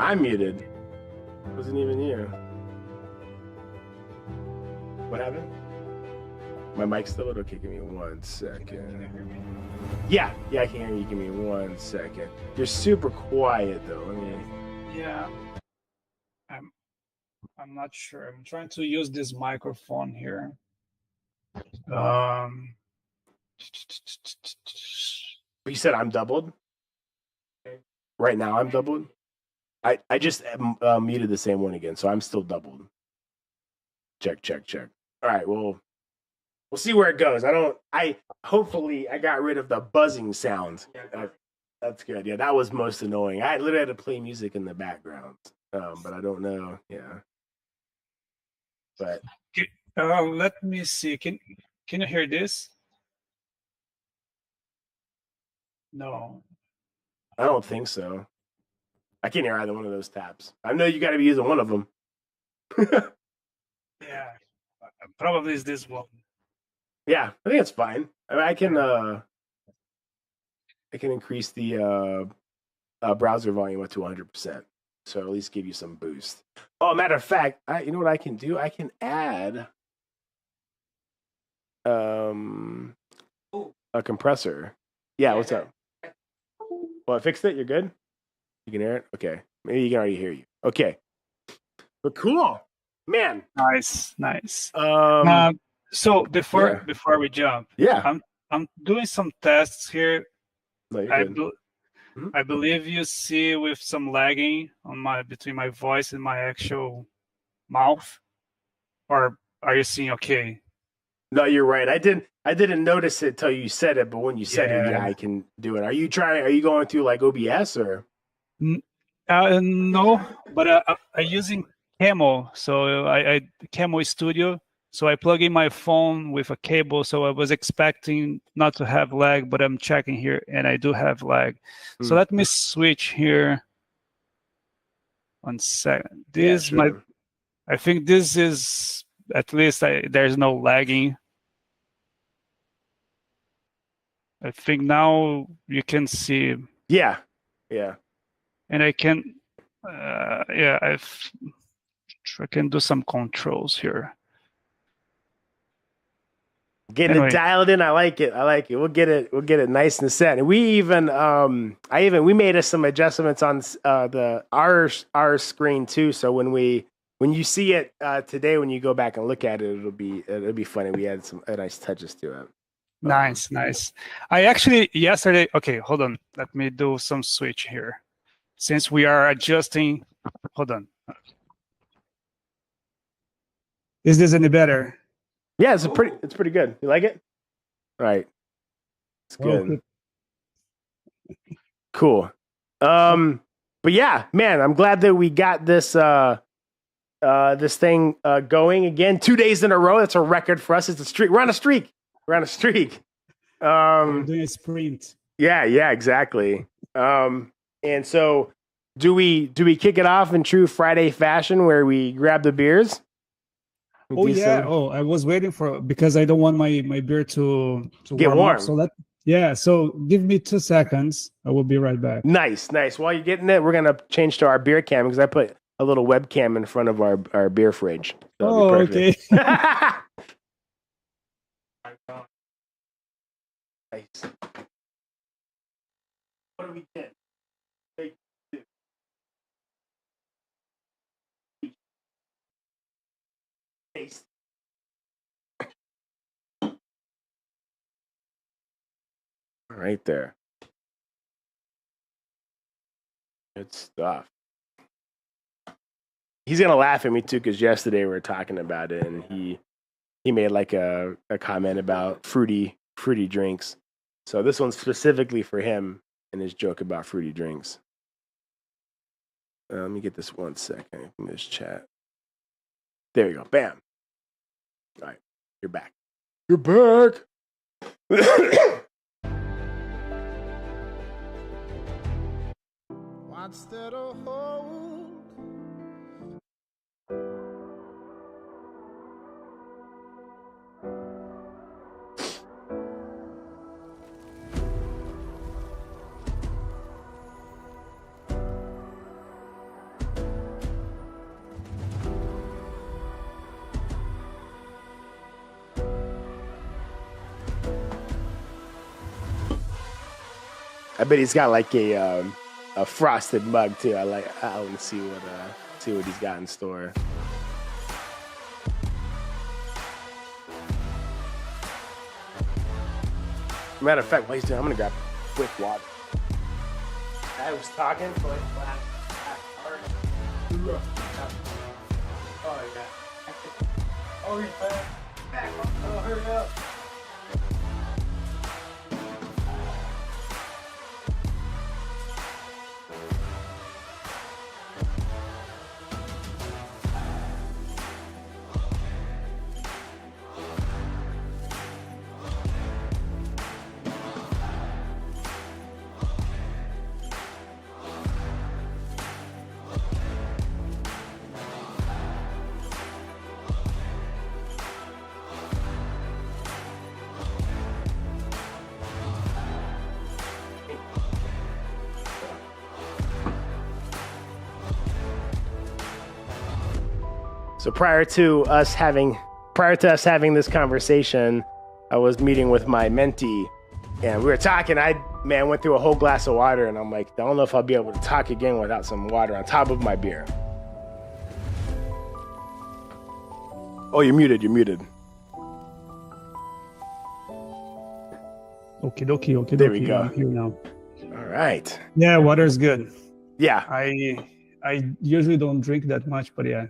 I'm muted. Wasn't even you. What happened? My mic's still lit? Okay, give me 1 second. Yeah, I can hear you. Give me 1 second. You're super quiet though. Yeah. I'm not sure. I'm trying to use this microphone here. You said I'm doubled? Right now I'm doubled? I just muted the same one again, so I'm still doubled. Check. All right, well, we'll see where it goes. Hopefully I got rid of the buzzing sound. That's good. Yeah, that was most annoying. I literally had to play music in the background, but I don't know. Yeah, but let me see. Can you hear this? No, I don't think so. I can't hear either one of those taps. I know you got to be using one of them. Yeah, probably is this one. Yeah, I think it's fine. I mean, I can increase the browser volume up to 100%, so at least give you some boost. Oh, matter of fact, you know what I can do? I can add a compressor. Yeah, what's up? Well, I fixed it. You're good. You can hear it. Okay, maybe you can already hear you. Okay, but cool, man. Nice. So before we jump, I'm doing some tests here. No, I believe you see with some lagging on between my voice and my actual mouth, or are you seeing okay? No, you're right. I didn't notice it till you said it, but when you said it, yeah, I can do it. Are you going through like OBS or? No, but I'm using Camo. So I Camo Studio. So I plug in my phone with a cable. So I was expecting not to have lag, but I'm checking here and I do have lag. So let me switch here. 1 second. I think this is, at least there's no lagging. I think now you can see. Yeah. And I can, I can do some controls here. Getting it dialed in, I like it. We'll get it nice and set. And we even, we made us some adjustments on our screen too. So when you see it today, when you go back and look at it, it'll be funny. We had some nice touches to it. Nice. I actually yesterday. Okay, hold on. Let me do some switch here. Since we are adjusting, hold on. Is this any better? Yeah, it's pretty good. You like it? All right. It's good. Cool. But yeah, man, I'm glad that we got this this thing going again 2 days in a row. That's a record for us. It's a streak. We're on a streak. We're doing a sprint. Yeah, exactly. And so do we kick it off in true Friday fashion where we grab the beers? Oh yeah. I was waiting because I don't want my beer to get warm. So give me 2 seconds. I will be right back. Nice. While you're getting it, we're gonna change to our beer cam because I put a little webcam in front of our beer fridge. Okay. Nice. What do we get? Taste. Right there. Good stuff. He's gonna laugh at me too because yesterday we were talking about it and he made like a comment about fruity drinks. So this one's specifically for him and his joke about fruity drinks. Let me get this 1 second from this chat. There you go. Bam. All right. You're back. What's there to hold? I bet he's got like a frosted mug too. I want to see what he's got in store. Matter of fact, while he's doing, I'm gonna grab a quick water. I was talking for like the last half hour. Oh yeah. Oh, he's back. Oh, hurry up. So prior to us having this conversation, I was meeting with my mentee, and we were talking. I went through a whole glass of water, and I'm like, I don't know if I'll be able to talk again without some water on top of my beer. Oh, you're muted. Okay. There we go. I'm here now. All right. Yeah, water's good. Yeah. I usually don't drink that much, but yeah.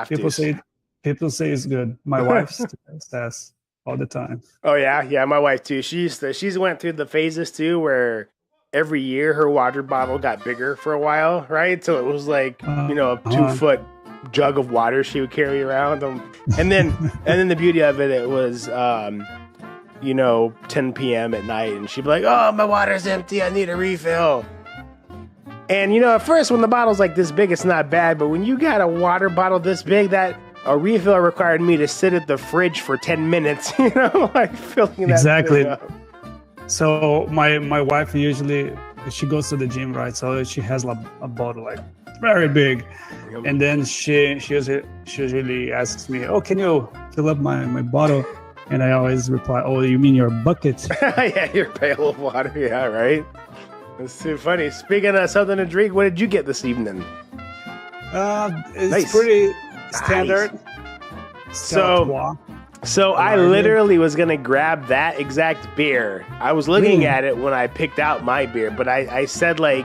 People say it's good. My wife says all the time. Oh yeah, my wife too. She's went through the phases too, where every year her water bottle got bigger for a while, right? So it was like a 2-foot jug of water she would carry around, and then the beauty of it was 10 p.m. at night, and she'd be like, "Oh, my water's empty. I need a refill." And, at first when the bottle's like this big, it's not bad. But when you got a water bottle this big, that a refill required me to sit at the fridge for 10 minutes, like filling that exactly. thing up. So my wife usually, she goes to the gym, right? So she has a bottle like very big. Yep. And then she usually asks me, "Oh, can you fill up my bottle?" And I always reply, "Oh, you mean your bucket?" Yeah, your pail of water. Yeah, right. It's too funny. Speaking of something to drink, what did you get this evening? It's nice. Pretty standard. Nice. So I literally was gonna grab that exact beer. I was looking at it when I picked out my beer, but I said I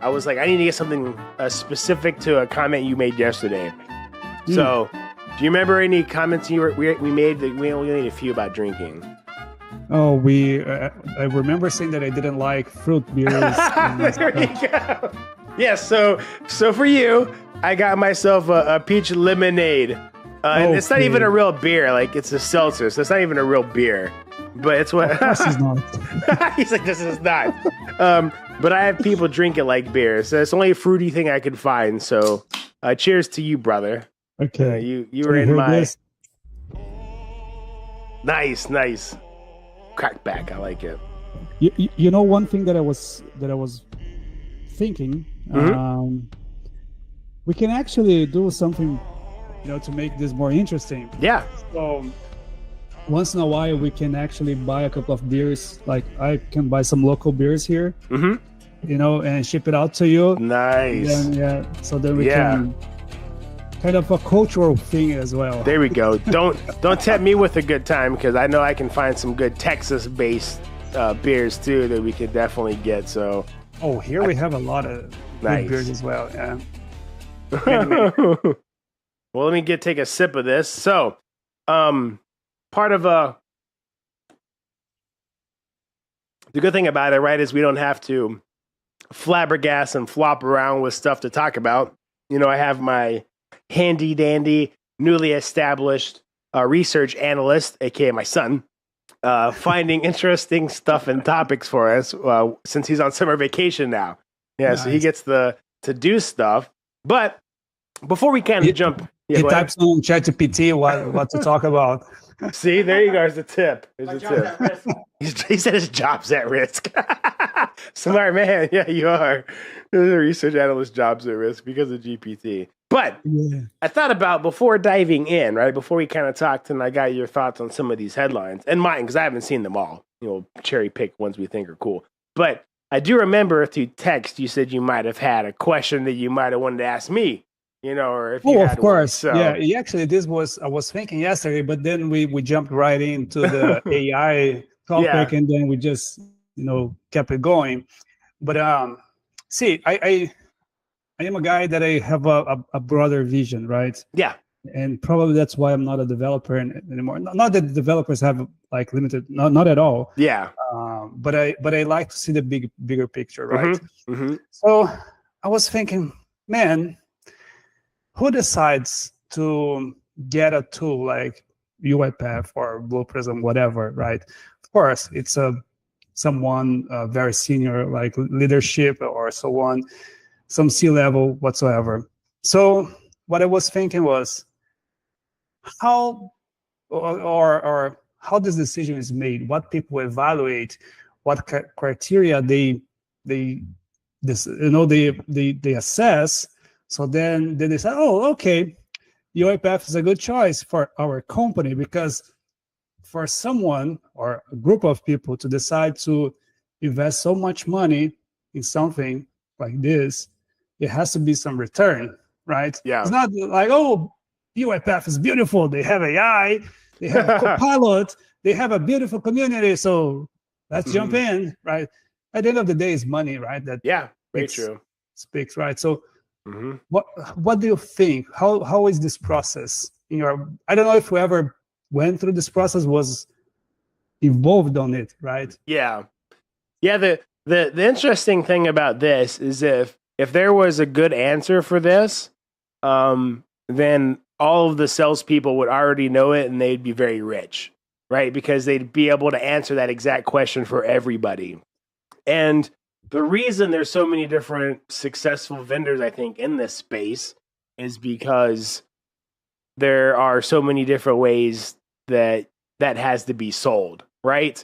need to get something specific to a comment you made yesterday. So, do you remember any comments we made? That we only made a few about drinking. Oh, I remember saying that I didn't like fruit beers. There you go. Yeah, so for you, I got myself a peach lemonade. And it's not even a real beer. Like, it's a seltzer, so it's not even a real beer. But it's what... This is not. He's like, this is not. But I have people drink it like beer, so it's the only fruity thing I could find. So, cheers to you, brother. Okay. You were in my... This? Nice. Crack back, I like it. You know, one thing that I was thinking, we can actually do something, to make this more interesting. Yeah. So once in a while, we can actually buy a couple of beers. Like I can buy some local beers here, and ship it out to you. Nice. So then we can. Kind of a cultural thing as well. There we go. Don't tempt me with a good time, because I know I can find some good Texas-based beers too that we could definitely get. So. Oh, here we have a lot of good beers as well. Yeah. Anyway. Well, let me take a sip of this. So, part of the good thing about it, right, is we don't have to flabbergast and flop around with stuff to talk about. I have my handy dandy, newly established research analyst, aka my son, finding interesting stuff and topics for us since he's on summer vacation now. Yeah, nice. So he gets to do stuff. But before we kind of jump, he types on ChatGPT what to talk about. See, there you go. There's the tip. He said his job's at risk. Smart man. Yeah, you are. There's a research analyst job's at risk because of GPT. But I thought about, before diving in, right, before we kind of talked and I got your thoughts on some of these headlines, and mine, because I haven't seen them all, cherry pick ones we think are cool. But I do remember through text you said you might have had a question that you might have wanted to ask me, or if you had of course. one. So Yeah, actually, I was thinking yesterday, but then we jumped right into the AI topic, Yeah. and then we just kept it going. But see, I am a guy that I have a broader vision, right? Yeah. And probably that's why I'm not a developer anymore. Not that developers have like limited, not at all. Yeah. But I like to see the bigger picture, right? Mm-hmm. So I was thinking, man, who decides to get a tool like UiPath or Blue Prism, whatever, right? Of course, it's someone very senior, like leadership or so on, some C-level whatsoever. So what I was thinking was how or how this decision is made, what people evaluate, what criteria they assess. So then they say, oh, okay, UiPath is a good choice for our company, because for someone or a group of people to decide to invest so much money in something like this, it has to be some return, right? Yeah. It's not like, oh, UiPath is beautiful. They have AI, they have a Copilot, they have a beautiful community. So let's jump in, right? At the end of the day, it's money, right? That very true. Speaks, right? So what do you think? How is this process in your? I don't know if you ever went through this process, was involved on it, right? Yeah. The interesting thing about this is if there was a good answer for this, then all of the salespeople would already know it and they'd be very rich, right? Because they'd be able to answer that exact question for everybody. And the reason there's so many different successful vendors, I think, in this space is because there are so many different ways that has to be sold, right?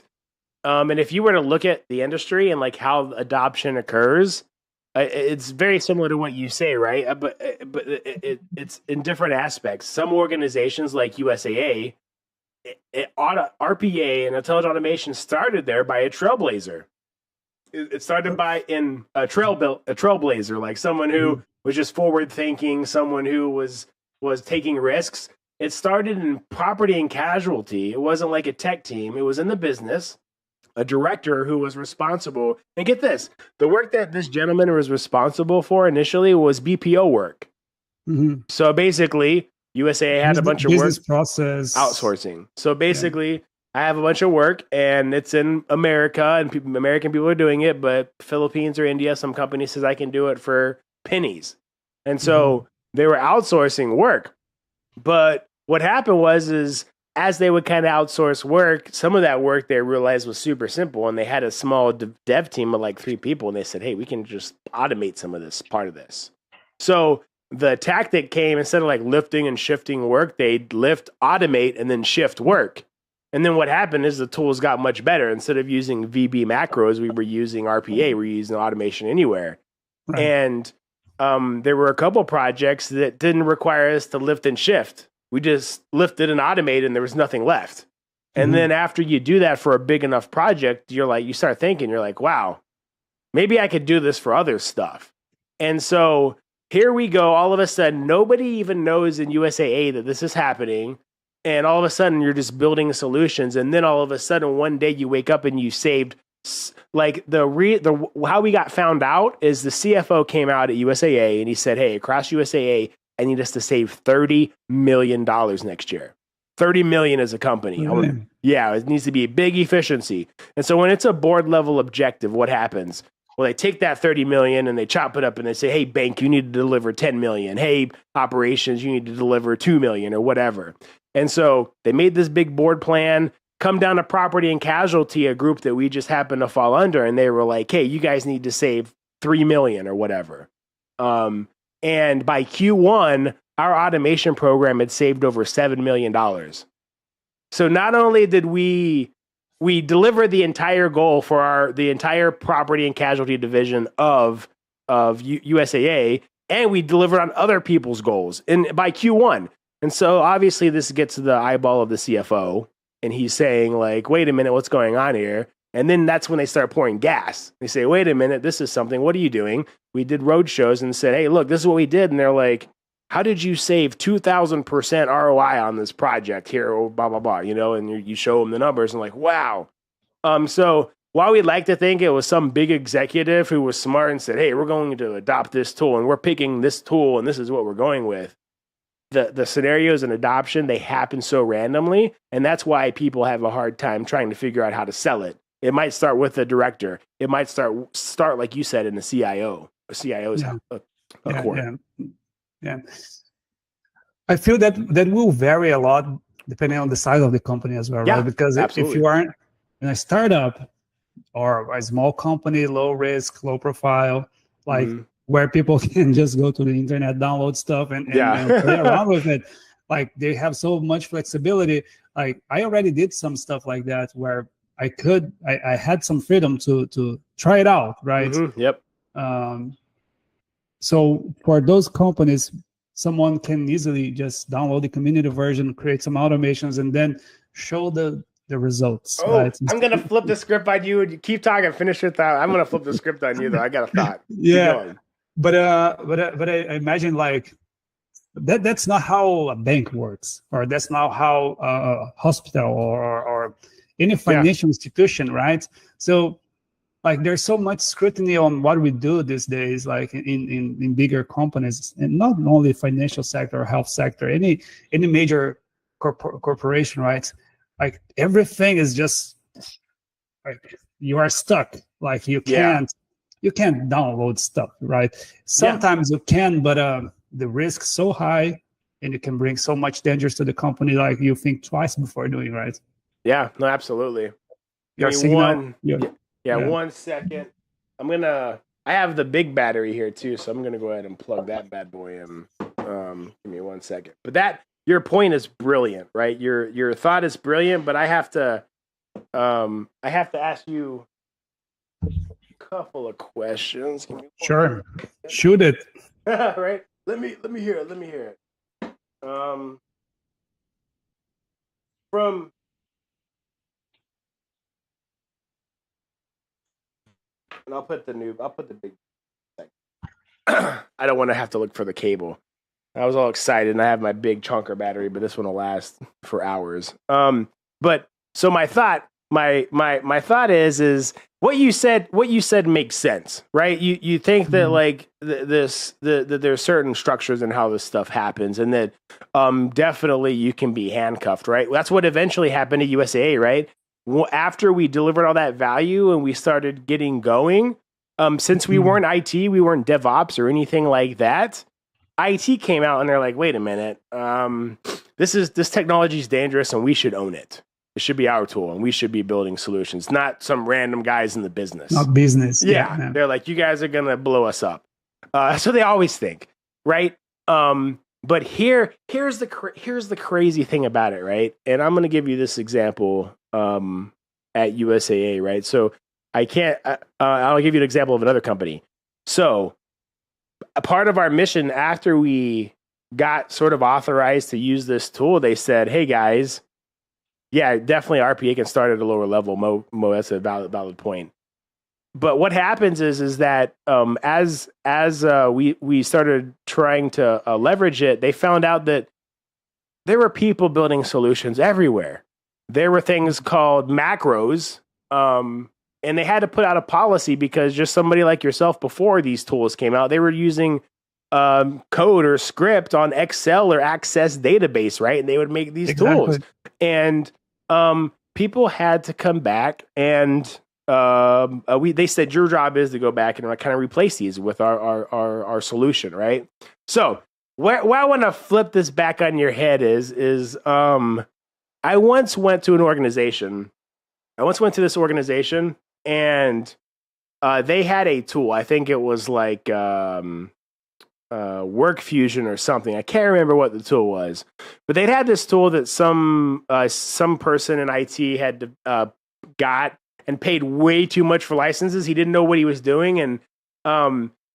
And if you were to look at the industry and like how adoption occurs, it's very similar to what you say, right? But it's in different aspects. Some organizations like USAA, RPA and intelligent automation started there by a trailblazer. It started by a trailblazer, like someone who was just forward thinking, someone who was taking risks. It started in property and casualty. It wasn't like a tech team. It was in the business. A director who was responsible, and get this, the work that this gentleman was responsible for initially was BPO work. So basically, USA had a bunch of work process outsourcing. So basically, I have a bunch of work, and it's in America, and American people are doing it, but Philippines or India, some company says I can do it for pennies. And so they were outsourcing work. But what happened was as they would kind of outsource work, some of that work they realized was super simple, and they had a small dev team of like 3 people, and they said, hey, we can just automate some of this part of this. So the tactic came, instead of like lifting and shifting work, they'd lift, automate, and then shift work. And then what happened is the tools got much better. Instead of using VB macros, we were using RPA, we were using automation anywhere. Right. And there were a couple projects that didn't require us to lift and shift. We just lifted and automated, and there was nothing left. And then after you do that for a big enough project, you start thinking, you're like, wow, maybe I could do this for other stuff. And so here we go. All of a sudden, nobody even knows in USAA that this is happening. And all of a sudden, you're just building solutions. And then all of a sudden, one day you wake up and you saved, like how we got found out is the CFO came out at USAA and he said, hey, across USAA, I need us to save $30 million next year. 30 million as a company. Yeah, it needs to be a big efficiency. And so when it's a board level objective, what happens? Well, they take that 30 million and they chop it up and they say, hey, bank, you need to deliver 10 million. Hey, operations, you need to deliver 2 million or whatever. And so they made this big board plan, come down to property and casualty, a group that we just happened to fall under. And they were like, hey, you guys need to save 3 million or whatever. And by Q1, our automation program had saved over $7 million. So not only did we deliver the entire goal for the entire property and casualty division of USAA, and we delivered on other people's goals by Q1. And so obviously this gets to the eyeball of the CFO, and he's saying like, wait a minute, what's going on here? And then that's when they start pouring gas. They say, wait a minute, this is something. What are you doing? We did road shows and said, hey, look, this is what we did. And they're like, how did you save 2,000% ROI on this project here? Or blah, blah, blah, and you show them the numbers and like, wow. So while we'd like to think it was some big executive who was smart and said, hey, we're going to adopt this tool and we're picking this tool and this is what we're going with. The scenarios and adoption, they happen so randomly. And that's why people have a hard time trying to figure out how to sell it. It might start with the director. It might start like you said, in the CIO. A CIO is a core. Yeah. I feel that will vary a lot depending on the size of the company as well, right? Because if you aren't in a startup or a small company, low risk, low profile, like where people can just go to the internet, download stuff and play around with it. Like they have so much flexibility. Like I already did some stuff like that where I had some freedom to try it out, right? Yep. So for those companies, someone can easily just download the community version, create some automations, and then show the results. Right? I'm gonna flip the script on you. And you keep talking. Finish your thought. I'm gonna flip the script on you, though. I got a thought. Yeah, but I imagine like that's not how a bank works, or that's not how a hospital or any financial institution, right? So like there's so much scrutiny on what we do these days, like in bigger companies, and not only financial sector or health sector, any major corporation, right? Like everything is just like you are stuck. Like you can't download stuff, right? Sometimes you can, but the risk so high, and it can bring so much dangers to the company. Like you think twice before doing, right? Yeah, no, absolutely. One second. I have the big battery here too, so I'm going to go ahead and plug that bad boy in. Give me 1 second. But your point is brilliant, right? Your thought is brilliant, but I have to ask you a couple of questions. Sure. Shoot it. Right? Let me hear it. And I'll put the big I don't want to have to look for the cable. I was all excited and I have my big chunker battery, but this one will last for hours. But so my thought is what you said makes sense, right? You think that like that there's certain structures in how this stuff happens, and that definitely you can be handcuffed, right? That's what eventually happened at USAA, right? After we delivered all that value and we started getting going, since we weren't IT, we weren't DevOps or anything like that, IT came out and they're like, wait a minute, this technology is dangerous and we should own it. It should be our tool and we should be building solutions, not some random guys in the business. Not business. Yeah. They're like, you guys are going to blow us up. So they always think, right? But here's the crazy thing about it, right? And I'm going to give you this example at USAA, right? So I'll give you an example of another company. So a part of our mission after we got sort of authorized to use this tool, they said, hey guys, yeah, definitely RPA can start at a lower level. Mo, that's a valid point. But what happens is that as we started trying to leverage it, they found out that there were people building solutions everywhere. There were things called macros, and they had to put out a policy because just somebody like yourself before these tools came out, they were using code or script on Excel or Access database, right? And they would make these tools. And people had to come back and they said your job is to go back and kind of replace these with our solution, right? So where I want to flip this back on your head is I once went to this organization and they had a tool. I think it was like Work Fusion or something. I can't remember what the tool was, but they'd had this tool that some person in IT had got and paid way too much for licenses. He didn't know what he was doing, and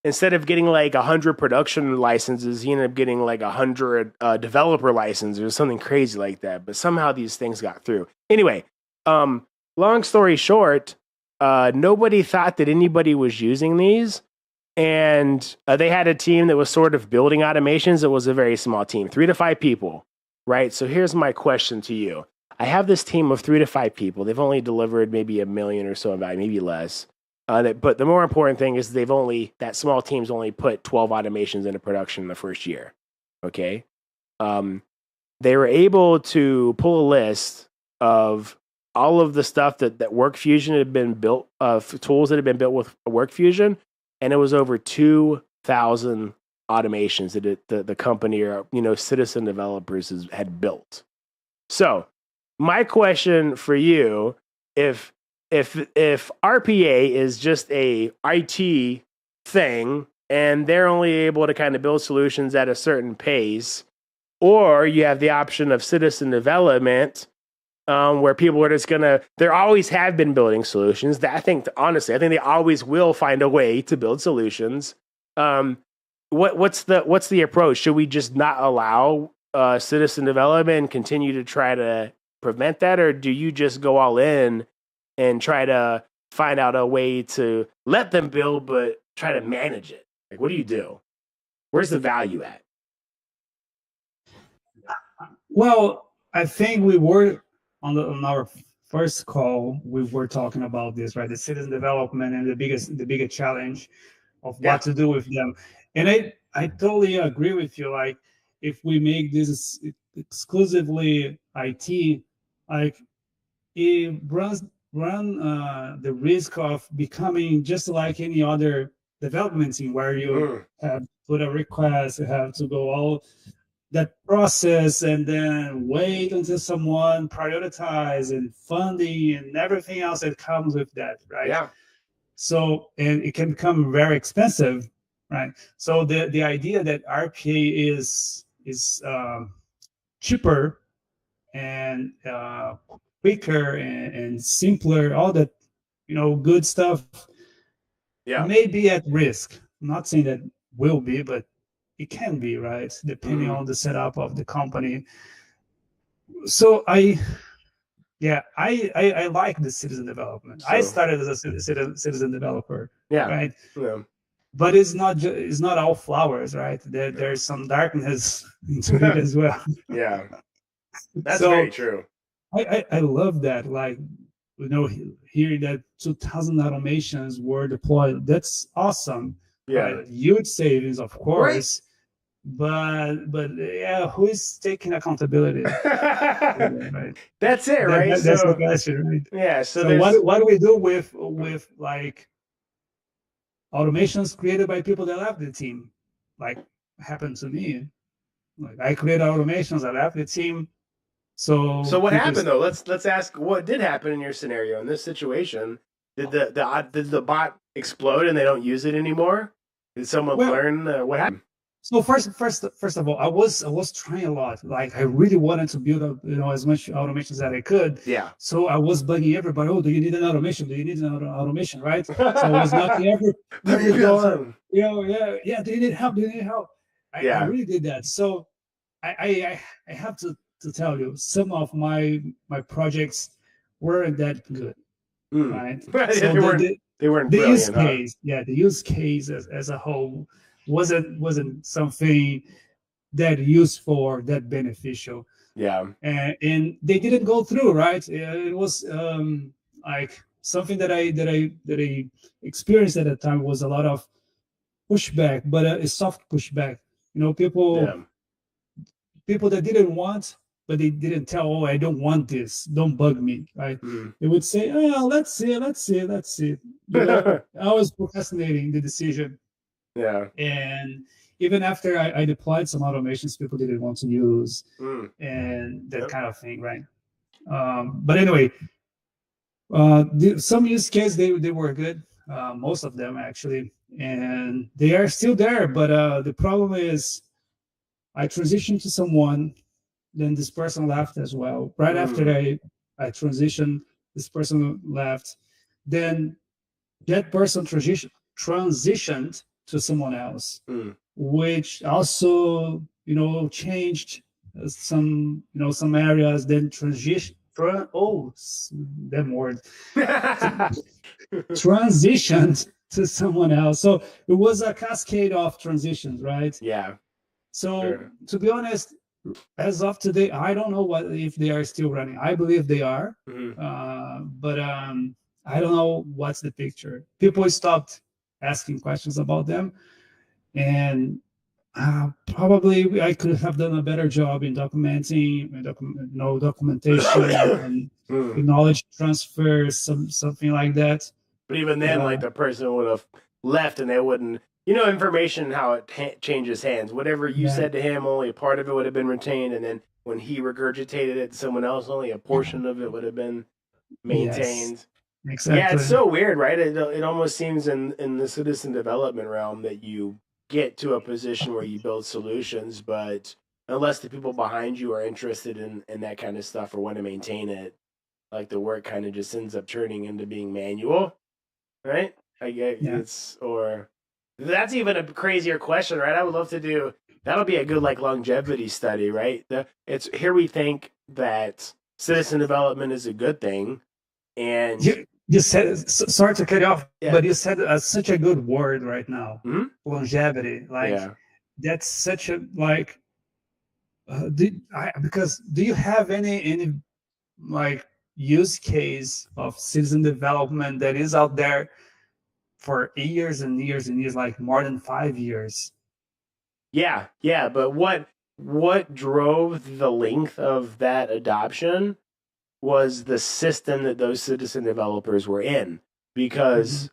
instead of getting like 100 production licenses, he ended up getting like 100 developer licenses or something crazy like that. But somehow these things got through. Anyway, long story short, nobody thought that anybody was using these. And they had a team that was sort of building automations. It was a very small team, 3 to 5 people, right? So here's my question to you. I have this team of 3 to 5 people. They've only delivered maybe $1 million or so in value, maybe less. But the more important thing is that small team's only put 12 automations into production in the first year. Okay. They were able to pull a list of all of the stuff that WorkFusion had been built, tools that had been built with WorkFusion, and it was over 2,000 automations that the company or citizen developers had built. So my question for you, if RPA is just a IT thing and they're only able to kind of build solutions at a certain pace, or you have the option of citizen development, where people are just there always have been building solutions. I think they always will find a way to build solutions. What's the approach? Should we just not allow citizen development and continue to try to prevent that, or do you just go all in and try to find out a way to let them build but try to manage it? Like, what do you do? Where's the value at? Well, I think we were on our first call, we were talking about this, right? The citizen development and the biggest challenge of what to do with them. And I totally agree with you. Like, if we make this exclusively IT, like, it run the risk of becoming just like any other development team, where you have put a request, you have to go all that process and then wait until someone prioritize and funding and everything else that comes with that, right? Yeah. So, and it can become very expensive, right? So the idea that RPA is cheaper and quicker and simpler, all that good stuff, may be at risk. I'm not saying that will be, but it can be, right? Depending on the setup of the company. So I like the citizen development. I started as a citizen developer, right? Yeah. But it's not all flowers, right? There's some darkness into it as well. Yeah, that's very true. I love that, like, hearing that 2,000 automations were deployed. That's awesome. Yeah, right? Huge savings, of course. Right. But yeah, who is taking accountability? Right? That's it, right? That's the question, right? Yeah. So what do we do with like automations created by people that left the team? Like happened to me. Like, I created automations, I left the team. So what happened though? Let's ask what did happen in your scenario in this situation. Did the bot explode and they don't use it anymore? Did someone learn what happened? So first of all, I was trying a lot. Like, I really wanted to build up, as much automations that I could. Yeah. So I was bugging everybody. Oh, do you need an automation? Do you need an automation? Right. So I was knocking every door. Yeah. Do you need help? Do you need help? I really did that. So I have to tell you, some of my projects weren't that good. Right. So they weren't the brilliant, use case. Yeah, the use case as a whole wasn't something that useful, that beneficial. Yeah. And they didn't go through, right? It was like something that I experienced at the time was a lot of pushback, but a soft pushback. People that didn't want, but they didn't tell, oh, I don't want this, don't bug me, right? They would say, oh, let's see. I was procrastinating the decision. Yeah. And even after I deployed some automations, people didn't want to use and that kind of thing, right? But anyway, some use cases, they were good, most of them actually, and they are still there. But the problem is, I transitioned to someone, then this person left as well. Right after I transitioned, this person left. Then that person transitioned to someone else, which also changed some areas. Then That word transitioned to someone else. So it was a cascade of transitions, right? Yeah. So Sure. to be honest, as of today, I don't know what if they are still running. I believe they are, but I don't know what's the picture. People stopped asking questions about them, and probably I could have done a better job in documenting, documentation and Mm. knowledge transfer, something like that. But even then, like the person would have left, and they wouldn't. You know, information how it changes hands. Whatever you said to him, only a part of it would have been retained, and then when he regurgitated it to someone else, only a portion of it would have been maintained. Yes, exactly. Yeah, it's so weird, right? It almost seems in the citizen development realm that you get to a position where you build solutions, but unless the people behind you are interested in that kind of stuff or want to maintain it, like the work kind of just ends up turning into being manual, right? I get it's or that's even a crazier question, right? I would love to do that'll be a good like longevity study, right? It's here we think that citizen development is a good thing, and you said sorry to cut you off, but you said such a good word right now, longevity. Like that's such a like. Because do you have any like use case of citizen development that is out there for years and years and years, like more than 5 years? Yeah, but what drove the length of that adoption was the system that those citizen developers were in, because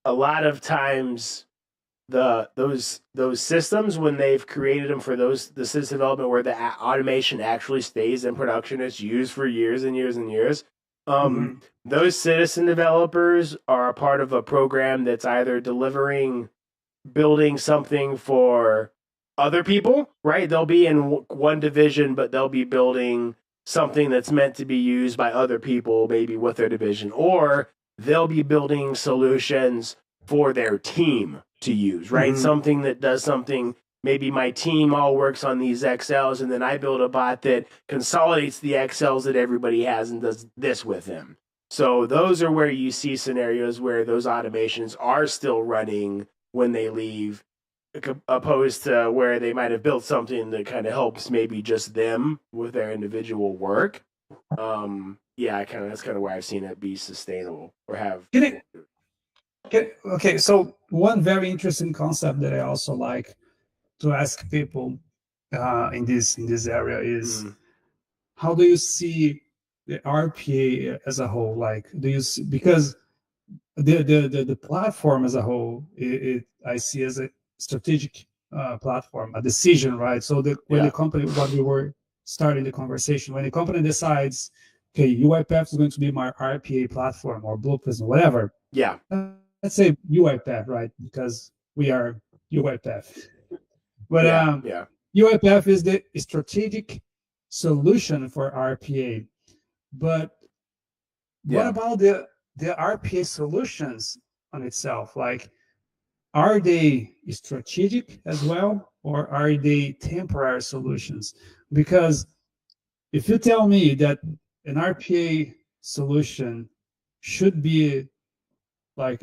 a lot of times those systems, when they've created them for the citizen development where the automation actually stays in production, it's used for years and years and years. Those citizen developers are a part of a program that's either building something for other people, right? They'll be in one division, but they'll be building something that's meant to be used by other people, maybe with their division, or they'll be building solutions for their team to use, right? Something that does something. Maybe my team all works on these Excels, and then I build a bot that consolidates the Excels that everybody has and does this with them. So those are where you see scenarios where those automations are still running when they leave, opposed to where they might have built something that kind of helps maybe just them with their individual work. That's kind of where I've seen it be sustainable or have. Okay, so one very interesting concept that I also like to ask people in this area is how do you see the RPA as a whole? Like, do you see, because the platform as a whole, I see as a strategic platform, a decision, right? So when the company, what we were starting the conversation, when the company decides, okay, UiPath is going to be my RPA platform or Blue Prism, whatever. Yeah. Let's say UiPath, right? Because we are UiPath. But UiPath is the strategic solution for RPA. But what about the RPA solutions on itself? Like, are they strategic as well, or are they temporary solutions? Because if you tell me that an RPA solution should be like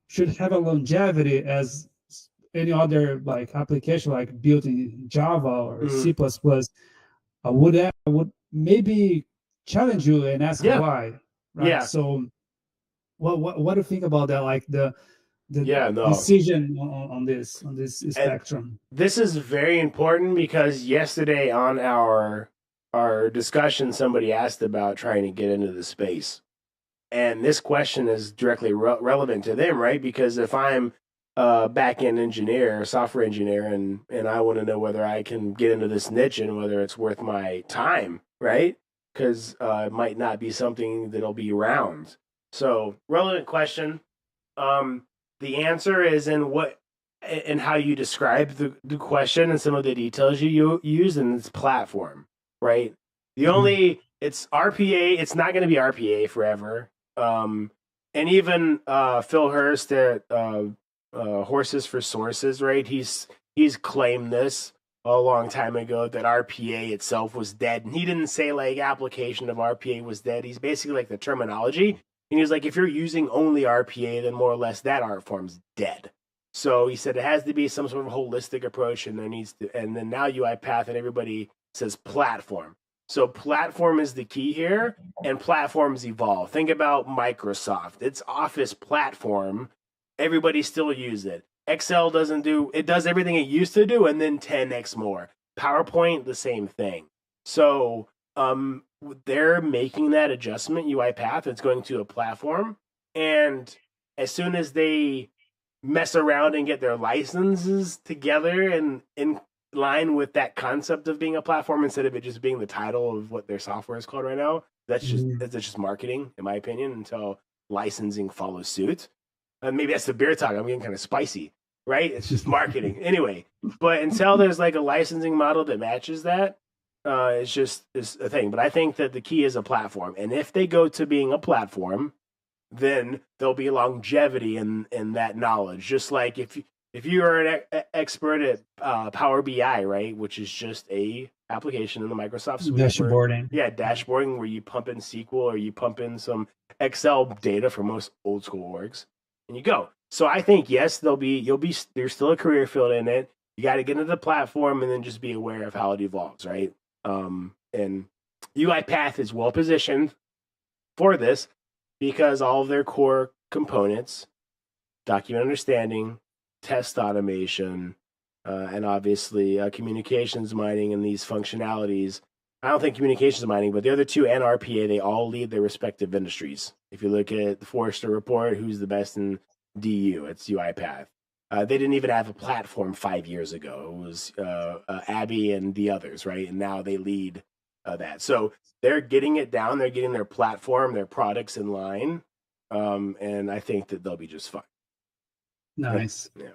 should have a longevity as any other like application like built in Java or C++, I would maybe challenge you and ask why, right? So what do you think about that, like the decision on this spectrum? And this is very important because yesterday on our discussion, somebody asked about trying to get into the space. And this question is directly relevant to them, right? Because if I'm a back-end engineer, software engineer, and I want to know whether I can get into this niche and whether it's worth my time, right? Because it might not be something that'll be around. So, relevant question. The answer is in how you describe the question and some of the details you use in this platform, right? It's RPA. It's not going to be RPA forever. And even Phil Hurst at Horses for Sources, right? He's claimed this. a long time ago that RPA itself was dead. And he didn't say like application of RPA was dead. He's basically like the terminology. And he was like, if you're using only RPA, then more or less that art form's dead. So he said it has to be some sort of holistic approach, and there needs to, and then now UiPath and everybody says platform. So platform is the key here, and platforms evolve. Think about Microsoft. Its Office platform, everybody still uses it. Excel doesn't do, it does everything it used to do and then 10x more. PowerPoint, the same thing. So they're making that adjustment, UiPath. It's going to a platform. And as soon as they mess around and get their licenses together and in line with that concept of being a platform instead of it just being the title of what their software is called right now, that's just marketing, in my opinion, until licensing follows suit. And maybe that's the beer talk. I'm getting kind of spicy, right? It's just marketing. Anyway, but until there's like a licensing model that matches that, it's a thing. But I think that the key is a platform. And if they go to being a platform, then there'll be longevity in that knowledge. Just like if you are an expert at Power BI, right, which is just a application in the Microsoft suite. Dashboarding. Dashboarding where you pump in SQL or you pump in some Excel data for most old school orgs. And you go. So I think yes, there's still a career field in it. You got to get into the platform and then just be aware of how it evolves, right? And UiPath is well positioned for this because all of their core components, document understanding, test automation, and obviously communications mining and these functionalities. I don't think communications mining, but the other two and RPA, they all lead their respective industries. If you look at the Forrester report, who's the best in DU? It's UiPath. They didn't even have a platform 5 years ago. It was Abby and the others, right? And now they lead that. So they're getting it down. They're getting their platform, their products in line. And I think that they'll be just fine. Nice. Yeah.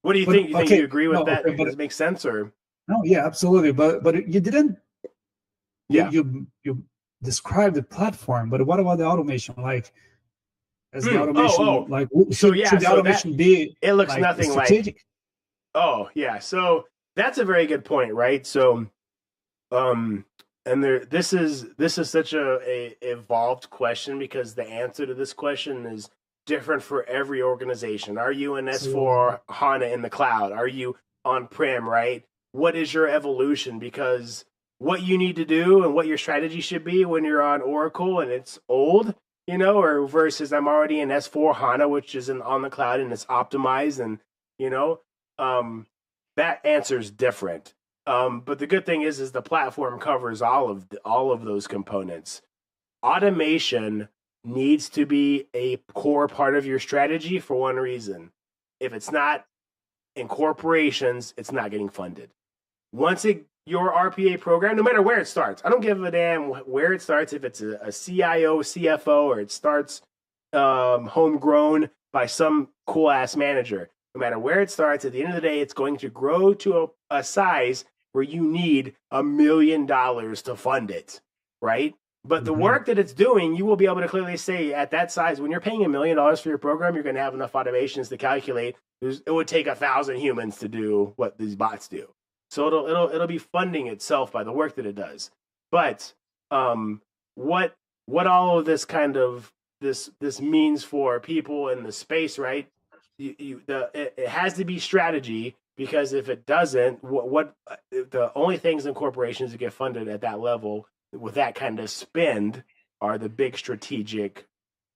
What do you think? You think you agree with that? Does it make sense or? No, yeah, absolutely. But you didn't. Yeah. You described the platform, but what about the automation? Like, as the automation, like, should the automation be? It looks like, nothing strategic? like. Oh yeah, so that's a very good point, right? So, and this is such a evolved question because the answer to this question is different for every organization. Are you in S4 HANA in the cloud? Are you on-prem, right? What is your evolution? Because what you need to do and what your strategy should be when you're on Oracle and it's old, or versus I'm already in S4 HANA, which is on the cloud and it's optimized and, that answer is different. But the good thing is the platform covers all of those components. Automation needs to be a core part of your strategy for one reason. If it's not in corporations, it's not getting funded. Once your RPA program, no matter where it starts, I don't give a damn where it starts, if it's a CIO, CFO, or it starts homegrown by some cool ass manager. No matter where it starts, at the end of the day, it's going to grow to a size where you need $1 million to fund it, right? But the work that it's doing, you will be able to clearly say at that size, when you're paying $1 million for your program, you're going to have enough automations to calculate. It would take 1,000 humans to do what these bots do. So it'll be funding itself by the work that it does. But what all of this kind of this means for people in the space, right? It has to be strategy, because if it doesn't, what the only things in corporations that get funded at that level with that kind of spend are the big strategic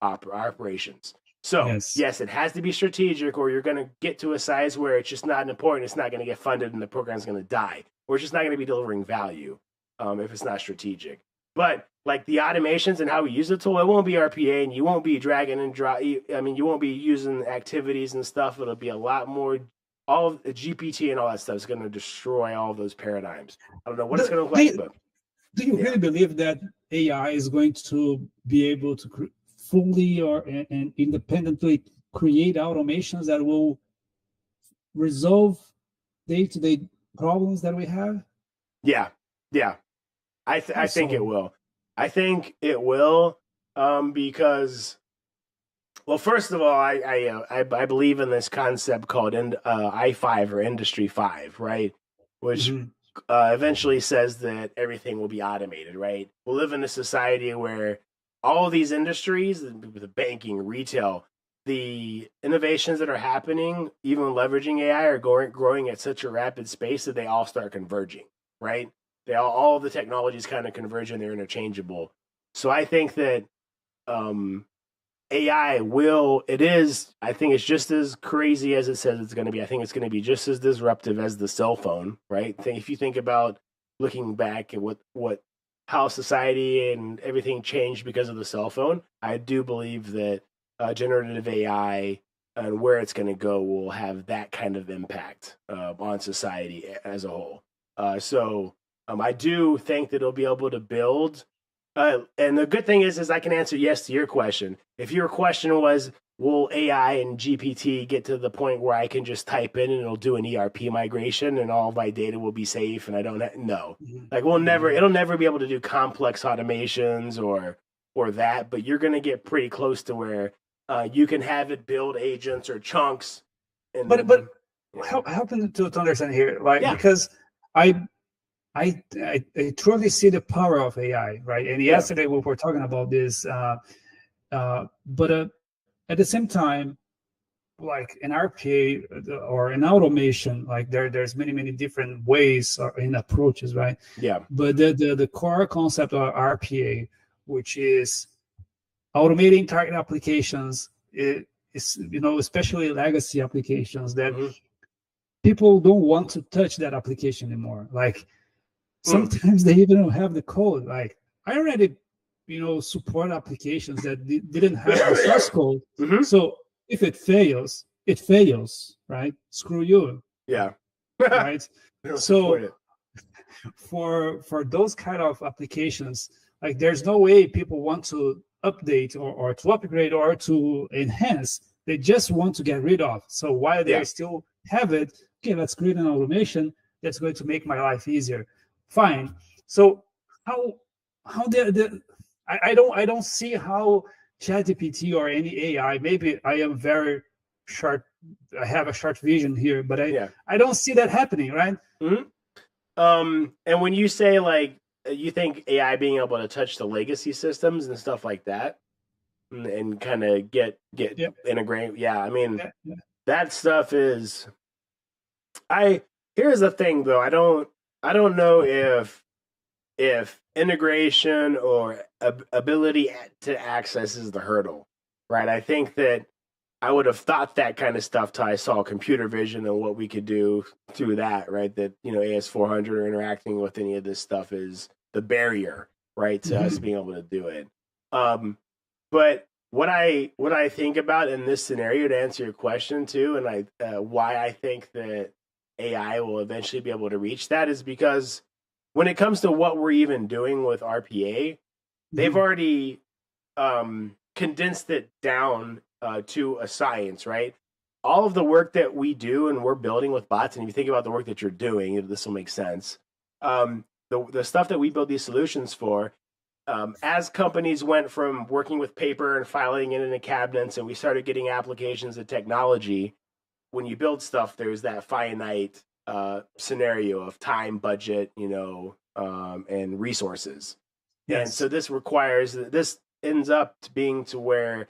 operations. So yes, it has to be strategic, or you're going to get to a size where it's just not important. It's not going to get funded, and the program's going to die, or it's just not going to be delivering value if it's not strategic. But like the automations and how we use the tool, it won't be RPA, and you won't be dragging and drop. I mean, you won't be using activities and stuff. It'll be a lot more. All of the GPT and all that stuff is going to destroy all of those paradigms. I don't know what it's going to look like, but do you really believe that AI is going to be able to fully and independently create automations that will resolve day-to-day problems that we have? Yeah. I think it will. I think it will because, well, first of all, I believe in this concept called I5 or Industry 5, right? which Mhm. eventually says that everything will be automated, right? We'll live in a society where all of these industries, the banking, retail, the innovations that are happening, even leveraging AI, are growing at such a rapid pace that they all start converging, right? All of the technologies kind of converge and they're interchangeable. So I think that um, AI I think it's just as crazy as it says it's going to be. I think it's going to be just as disruptive as the cell phone, right? If you think about looking back at how society and everything changed because of the cell phone, I do believe that generative AI and where it's going to go will have that kind of impact on society as a whole. I do think that it'll be able to build and the good thing is I can answer yes to your question. If your question was, will AI and GPT get to the point where I can just type in and it'll do an ERP migration and all of my data will be safe and I don't no. Mhm. Like it'll never be able to do complex automations or that, but you're going to get pretty close to where you can have it build agents or chunks. And But then, help me to understand here, like yeah, because I I truly see the power of AI, right? And yeah, yesterday we were talking about this, but at the same time, like an RPA or an automation, like there's many different ways in approaches, right? yeah, But the core concept of RPA, which is automating target applications, is especially legacy applications that mm-hmm. people don't want to touch that application anymore. Like sometimes they even don't have the code. Like I already, support applications that didn't have the source code. Mm-hmm. So if it fails, it fails, right? Screw you, Yeah. right? I don't support So it. for those kind of applications, like there's no way people want to update or to upgrade or to enhance. They just want to get rid of. So while they Yeah. still have it, okay, let's create an automation that's going to make my life easier. Fine. So how I don't see how ChatGPT or any AI. Maybe I am very short. I have a short vision here, but Yeah. I don't see that happening, right? Mm-hmm. And when you say like you think AI being able to touch the legacy systems and stuff like that, and kind of get Yep. integrate, yeah, I mean Yeah. that stuff is. Here's the thing though, I don't know if integration or ability to access is the hurdle, right? I think that I would have thought that kind of stuff till I saw computer vision and what we could do through that, right? That, AS400 or interacting with any of this stuff is the barrier, right, to us being able to do it. But what I think about in this scenario, to answer your question too, and why I think that AI will eventually be able to reach that is because when it comes to what we're even doing with RPA, they've already condensed it down to a science, right? All of the work that we do and we're building with bots, and if you think about the work that you're doing, this will make sense. The stuff that we build these solutions for, as companies went from working with paper and filing it in the cabinets, and we started getting applications of technology, when you build stuff, there's that finite scenario of time, budget, and resources. Yes. And so this ends up being to where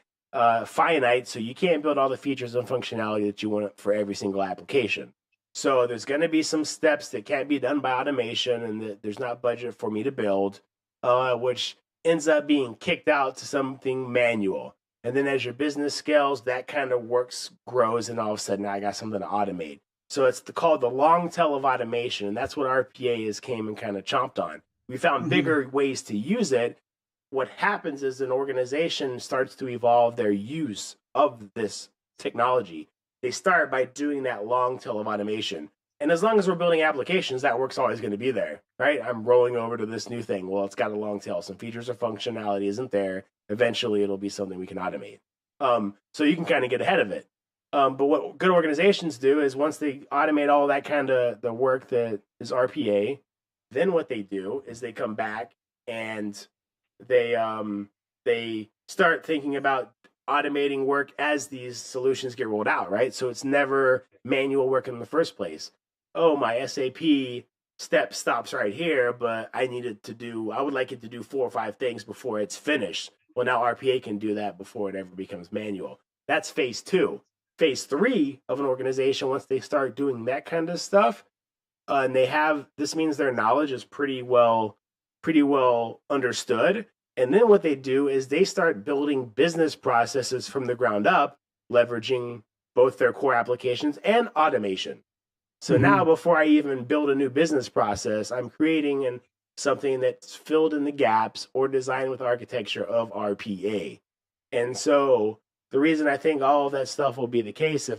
finite, so you can't build all the features and functionality that you want for every single application. So there's going to be some steps that can't be done by automation, and that there's not budget for me to build, which ends up being kicked out to something manual. And then as your business scales, that kind of grows, and all of a sudden I got something to automate. So it's called the long tail of automation, and that's what RPA is came and kind of chomped on. We found bigger ways to use it. What happens is an organization starts to evolve their use of this technology. They start by doing that long tail of automation. And as long as we're building applications, that work's always going to be there, right? I'm rolling over to this new thing. Well, it's got a long tail. Some features or functionality isn't there. Eventually, it'll be something we can automate. So you can kind of get ahead of it. But what good organizations do is once they automate all that kind of the work that is RPA, then what they do is they come back and they start thinking about automating work as these solutions get rolled out, right? So it's never manual work in the first place. oh, my SAP step stops right here, but I would like it to do 4 or 5 things before it's finished. Well, now RPA can do that before it ever becomes manual. That's phase 2. Phase 3 of an organization, once they start doing that kind of stuff, and this means their knowledge is pretty well understood. And then what they do is they start building business processes from the ground up, leveraging both their core applications and automation. So now, before I even build a new business process, I'm creating something that's filled in the gaps or designed with architecture of RPA. And so the reason I think all of that stuff will be the case if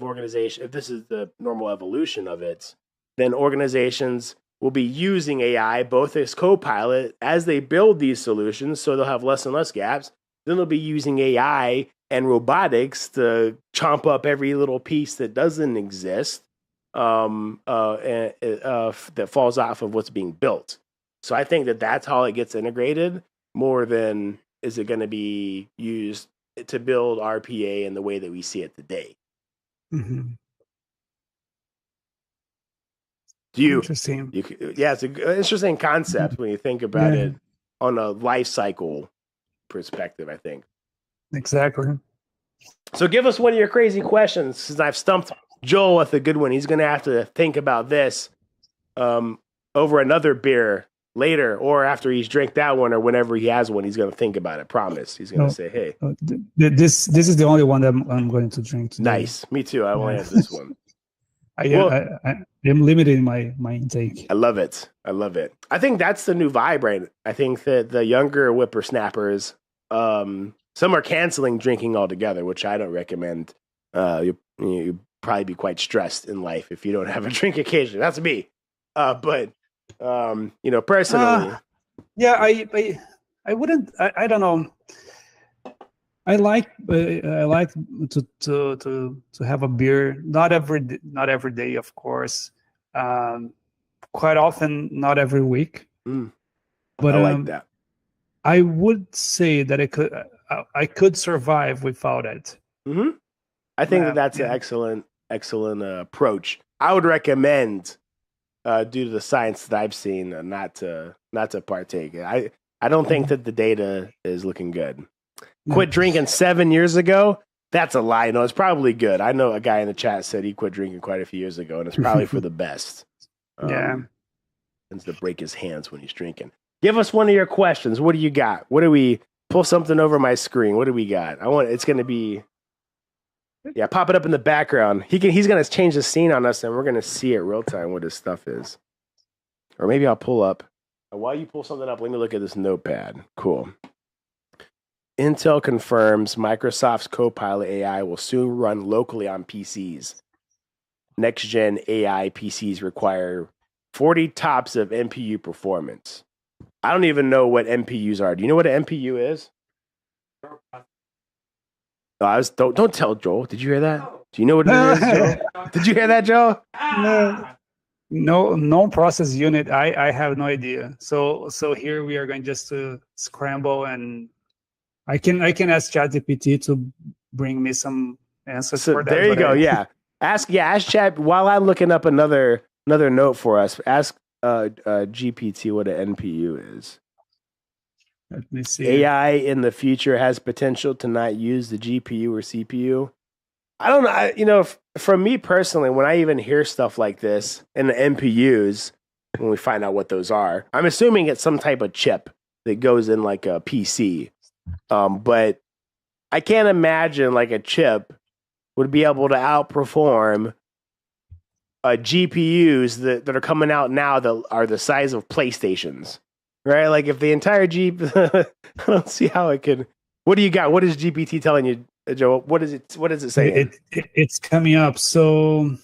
this is the normal evolution of it, then organizations will be using AI both as co-pilot as they build these solutions, so they'll have less and less gaps. Then they'll be using AI and robotics to chomp up every little piece that doesn't exist, that falls off of what's being built. So I think that's how it gets integrated more than is it going to be used to build RPA in the way that we see it today. Interesting. It's an interesting concept when you think about it on a life cycle perspective, I think. Exactly. So give us one of your crazy questions, since I've stumped Joel with a good one. He's going to have to think about this over another beer later, or after he's drank that one, or whenever he has one, he's going to think about it. Promise. He's going to say, hey. This is the only one that I'm going to drink today. Nice. Me too. I only have this one. I'm limiting my intake. I love it. I think that's the new vibe, right? I think that the younger whippersnappers, some are canceling drinking altogether, which I don't recommend. You probably be quite stressed in life if you don't have a drink occasionally. That's me. But personally, I wouldn't. I don't know. I like to have a beer. Not every day, of course. Quite often, not every week. But I like that. I would say that I could survive without it. I think that's an excellent approach. I would recommend, due to the science that I've seen, not to partake. I don't think that the data is looking good. Quit drinking 7 years ago. That's a lie. No, it's probably good. I know a guy in the chat said he quit drinking quite a few years ago, and it's probably for the best. Tends to break his hands when he's drinking. Give us one of your questions. What do you got? What do we pull something over my screen? What do we got? It's going to be, pop it up in the background. He's going to change the scene on us, and we're going to see it real time what his stuff is. Or maybe I'll pull up. While you pull something up, let me look at this notepad. Cool. Intel confirms Microsoft's Copilot AI will soon run locally on PCs. Next-gen AI PCs require 40 TOPS of NPU performance. I don't even know what NPUs are. Do you know what an NPU is? Don't tell Joel. Did you hear that? Do you know what it is, Joel? Did you hear that, Joel? No process unit. I have no idea. So here we are going just to scramble, and I can ask ChatGPT to bring me some answers for that. There you go. Ask Chat while I'm looking up another note for us. Ask GPT what an NPU is. Let me see. AI in the future has potential to not use the GPU or CPU. I don't know. For me personally, when I even hear stuff like this and the NPUs, when we find out what those are, I'm assuming it's some type of chip that goes in like a PC. But I can't imagine like a chip would be able to outperform GPUs that are coming out now that are the size of PlayStations, right? Like if the entire I don't see how it could. What do you got? What is GPT telling you, Joe? What is it saying? It's coming up. So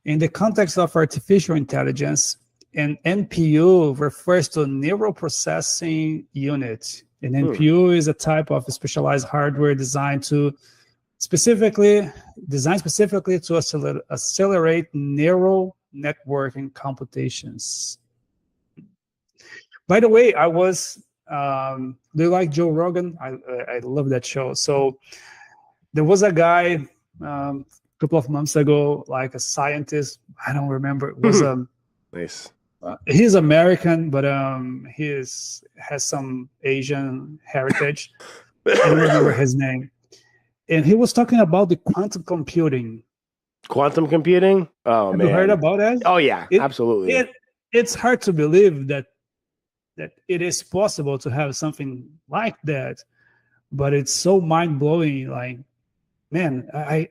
in the context of artificial intelligence, an NPU refers to neural processing unit. An NPU is a type of specialized hardware designed specifically to accelerate neural networking computations. By the way, I was do you like Joe Rogan? I love that show. So there was a guy couple of months ago, like a scientist. I don't remember. It was Nice. he's American, but has some Asian heritage. I don't remember his name. And he was talking about the quantum computing. Quantum computing? Oh, Have man. you heard about that? Oh, yeah, absolutely. It's hard to believe that it is possible to have something like that, but it's so mind blowing. Like, man, I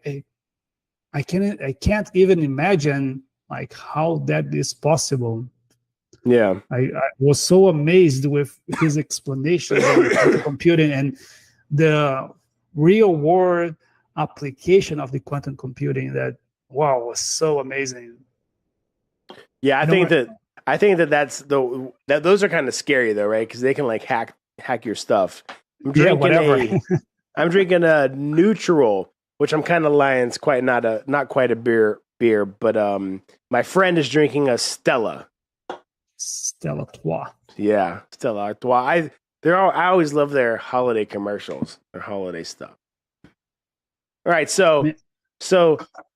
can't even imagine like how that is possible. Yeah. I was so amazed with his explanations on quantum computing and the real world application of the quantum computing. That was so amazing. Yeah, I think that those are kind of scary though, right? Because they can like hack your stuff. I'm drinking a neutral, which I'm kind of lying. It's not quite a beer, but my friend is drinking a Stella. Stella Artois. Yeah, Stella Artois. I always love their holiday commercials, their holiday stuff. All right, so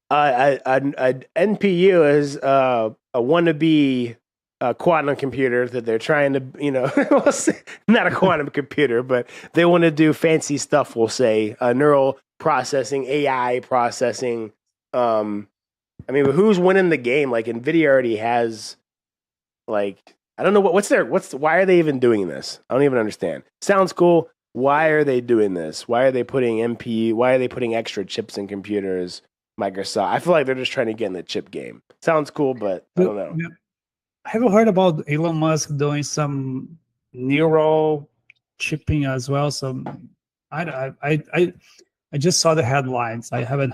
an NPU is a wannabe quantum computer that they're trying to, not a quantum computer, but they want to do fancy stuff. We'll say neural processing, AI processing. But who's winning the game? Like NVIDIA already has. Like, I don't know why are they even doing this? I don't even understand. Sounds cool. Why are they doing this? Why are they putting NPU? Why are they putting extra chips in computers? Microsoft. I feel like they're just trying to get in the chip game. Sounds cool, but I don't know. Yeah. Have you heard about Elon Musk doing some neural chipping as well? So I just saw the headlines. I haven't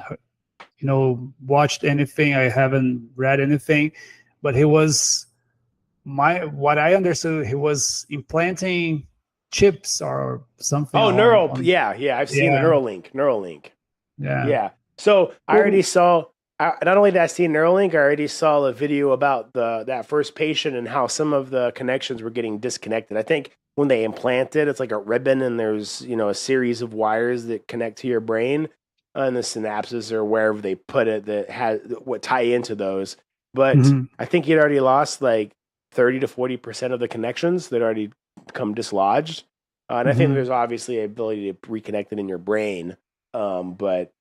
watched anything. I haven't read anything, but what I understood, he was implanting chips or something. Oh, I've seen the Neuralink. Yeah. So I already saw. Not only did I see Neuralink, I already saw a video about that first patient and how some of the connections were getting disconnected. I think when they implant it, it's like a ribbon, and there's a series of wires that connect to your brain and the synapses or wherever they put it that has what tie into those. But I think he'd already lost like 30 to 40% of the connections that already become dislodged. And I think there's obviously an ability to reconnect it in your brain. But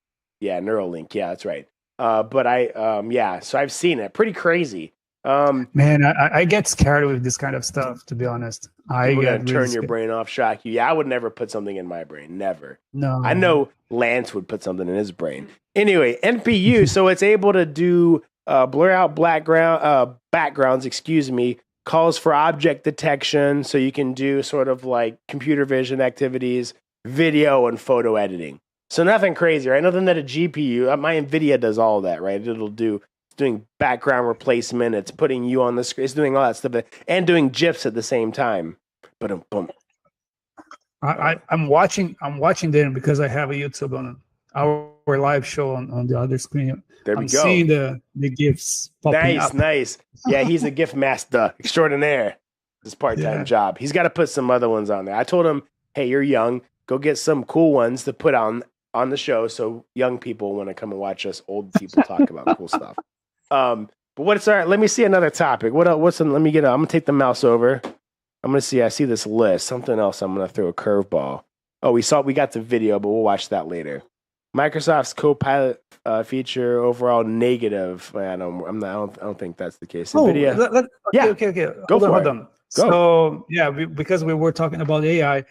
yeah, Neuralink. Yeah, that's right. So I've seen it. Pretty crazy. Man, I get scared with this kind of stuff, to be honest. You're going to turn your brain off, shock you. Yeah, I would never put something in my brain. Never. No. I know Lance would put something in his brain. Anyway, NPU, so it's able to do blur out backgrounds, calls for object detection, so you can do sort of like computer vision activities, video and photo editing. So nothing crazy, right? Nothing that a GPU, my NVIDIA does all of that, right? It's doing background replacement, it's putting you on the screen, it's doing all that stuff, and doing GIFs at the same time. But boom. I'm watching them because I have a YouTube on our live show on the other screen. There we I'm go. seeing the GIFs popping up. Nice. Yeah, he's a GIF master extraordinaire. His part-time job. He's got to put some other ones on there. I told him, hey, you're young. Go get some cool ones to put on the show so young people want to come and watch us old people talk about cool stuff. But what's all right? Let me see another topic. I'm gonna take the mouse over. I'm gonna see. I see this list. Something else. I'm gonna throw a curveball. Oh, we got the video, but we'll watch that later. Microsoft's Copilot feature overall negative. I don't think that's the case. Okay. Hold on. Go. So because we were talking about AI,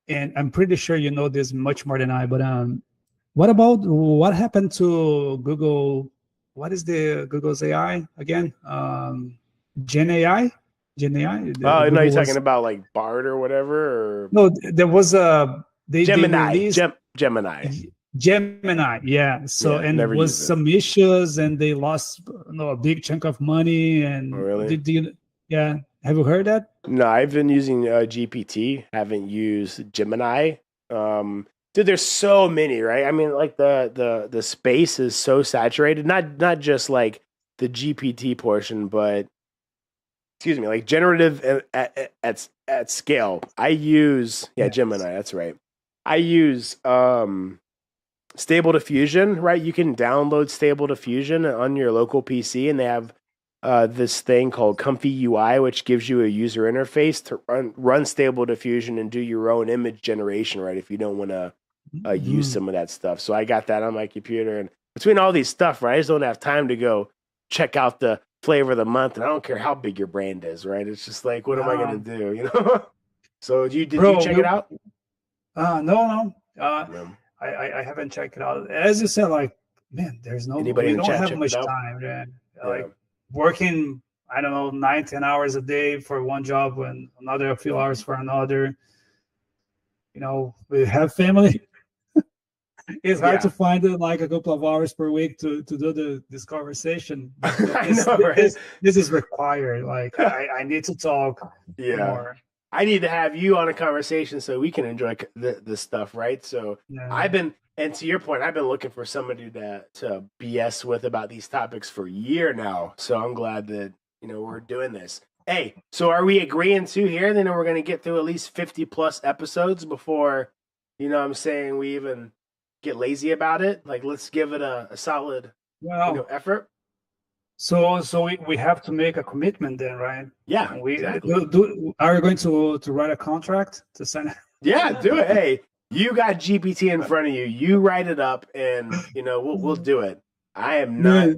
and I'm pretty sure you know this much more than I. But what happened to Google? What is the Google's AI again? Gen AI. Oh, no, you're talking about like Bard or whatever. Or... No, there was Gemini. Gemini, yeah. So and there was some issues, and they lost a big chunk of money. And really? Have you heard that? No, I've been using GPT. Haven't used Gemini. Dude, there's so many, right? I mean, like the space is so saturated. Not just like the GPT portion, but like generative at scale. I use Gemini. That's right. I use Stable Diffusion, right? You can download Stable Diffusion on your local PC, and they have this thing called Comfy UI, which gives you a user interface to run Stable Diffusion and do your own image generation, right? If you don't want to use some of that stuff. So I got that on my computer, and between all these stuff, right? I just don't have time to go check out the flavor of the month, and I don't care how big your brand is, right? It's just like, what am I going to do, you know? So did you check it out? No. No. I haven't checked it out. As you said, like, man, Anybody we in the don't chat have check much it out? time, man. Yeah. Like working, I don't know, 9-10 hours a day for one job and another a few hours for another. You know, we have family. It's hard to find like a couple of hours per week to do this conversation. I know, right? This is required. Like I need to talk more. I need to have you on a conversation so we can enjoy the stuff, right? So and to your point, I've been looking for somebody to BS with about these topics for a year now. So I'm glad that, you know, we're doing this. Hey, so are we agreeing to here? Then we're going to get through at least 50 plus episodes before, you know what I'm saying, we even get lazy about it. Like, let's give it a solid effort. So we have to make a commitment then, right? Yeah, exactly. Are you going to write a contract to sign? Yeah, do it. Hey, you got GPT in front of you. You write it up, and you know we'll do it. I am not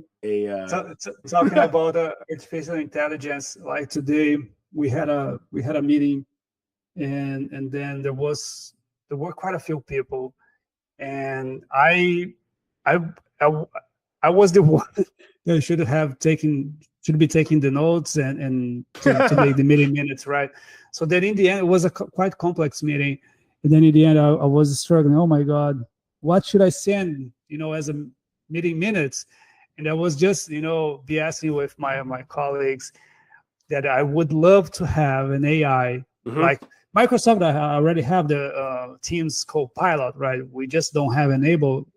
talking about artificial intelligence. Like today, we had a meeting, and then there were quite a few people, and I was the one that should be taking the notes and to make the meeting minutes, right? So then in the end, it was a quite complex meeting. And then in the end, I was struggling. Oh my God, what should I send, you know, as a meeting minutes? And I was just, you know, BSing with my colleagues that I would love to have an AI like Microsoft. I already have the Teams Copilot, right? We just don't have enabled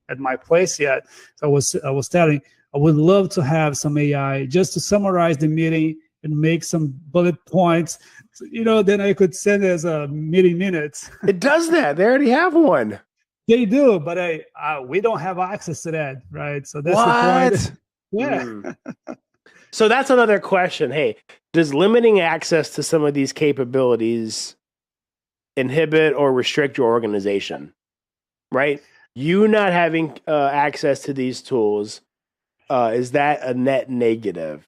at my place yet. So I was telling, I would love to have some AI just to summarize the meeting and make some bullet points. So, you know, then I could send it as a meeting minutes. It does that. They already have one. They do, but we don't have access to that, right? So that's the point. Yeah. So that's another question. Hey, does limiting access to some of these capabilities inhibit or restrict your organization? Right? You not having access to these tools, is that a net negative?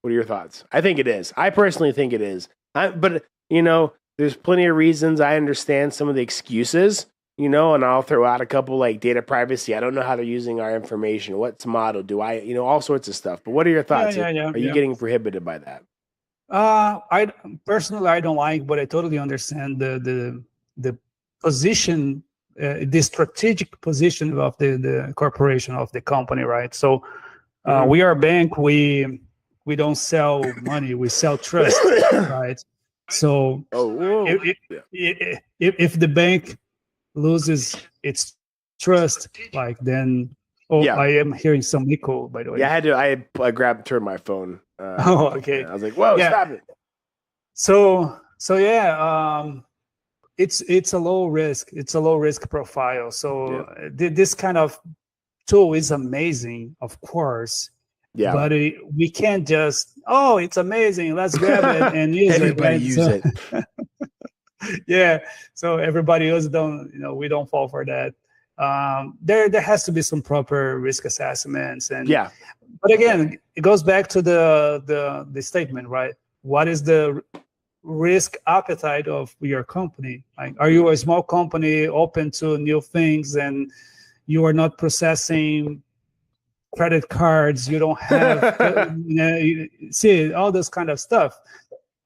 What are your thoughts? I think it is. I personally think it is. But, you know, there's plenty of reasons. I understand some of the excuses, you know, and I'll throw out a couple like data privacy. I don't know how they're using our information. What's model? Do I, you know, all sorts of stuff. But what are your thoughts? Are you getting prohibited by that? I personally, I don't like, but I totally understand the position, the strategic position of the corporation, of the company, right? So we are a bank. We don't sell money. We sell trust, right? So if the bank loses its trust, like then I am hearing some echo, by the way. Yeah, I turned my phone. Okay. I was like, whoa, stop it. So it's a low risk. It's a low risk profile. So this kind of tool is amazing, of course. Yeah. But we can't just, it's amazing, let's grab it and use everybody use it. Yeah. So everybody else we don't fall for that. There has to be some proper risk assessments, and but again, it goes back to the statement, right? What is the risk appetite of your company? Like, are you a small company open to new things, and you are not processing credit cards? You don't have see all this kind of stuff.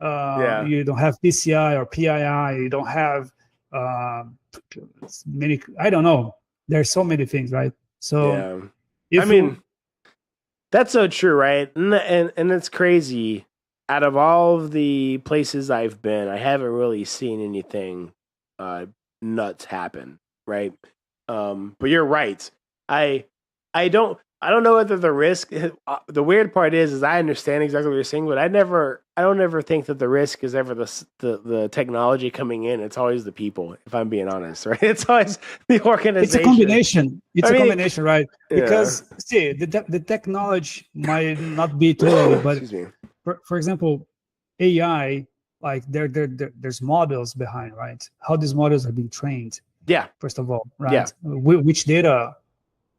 You don't have PCI or PII. You don't have many. I don't know. There's so many things, right? So, that's so true, right? And it's crazy. Out of all of the places I've been, I haven't really seen anything nuts happen, right? But you're right. I don't. I don't know whether the risk. The weird part is I understand exactly what you're saying, but I don't ever think that the risk is ever the technology coming in. It's always the people. If I'm being honest, right? It's always the organization. It's a combination. It's I a mean, combination, right? yeah. Because see, the technology might not be totally, but Excuse me. for example, AI, like there's models behind, right? How these models are being trained. Yeah. First of all, right? Yeah. Which data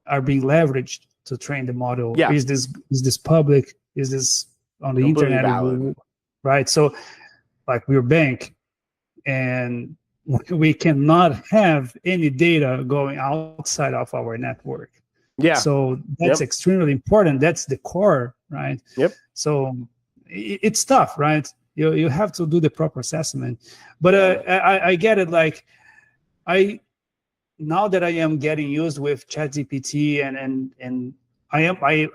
are being leveraged to train the model? Yeah. Is this public? Is this on the Completely internet? valid. Right. So, like we're a bank, and we cannot have any data going outside of our network. Yeah. So that's extremely important. That's the core, right? Yep. So it's tough, right? You have to do the proper assessment. But I get it. Like now that I am getting used with ChatGPT and I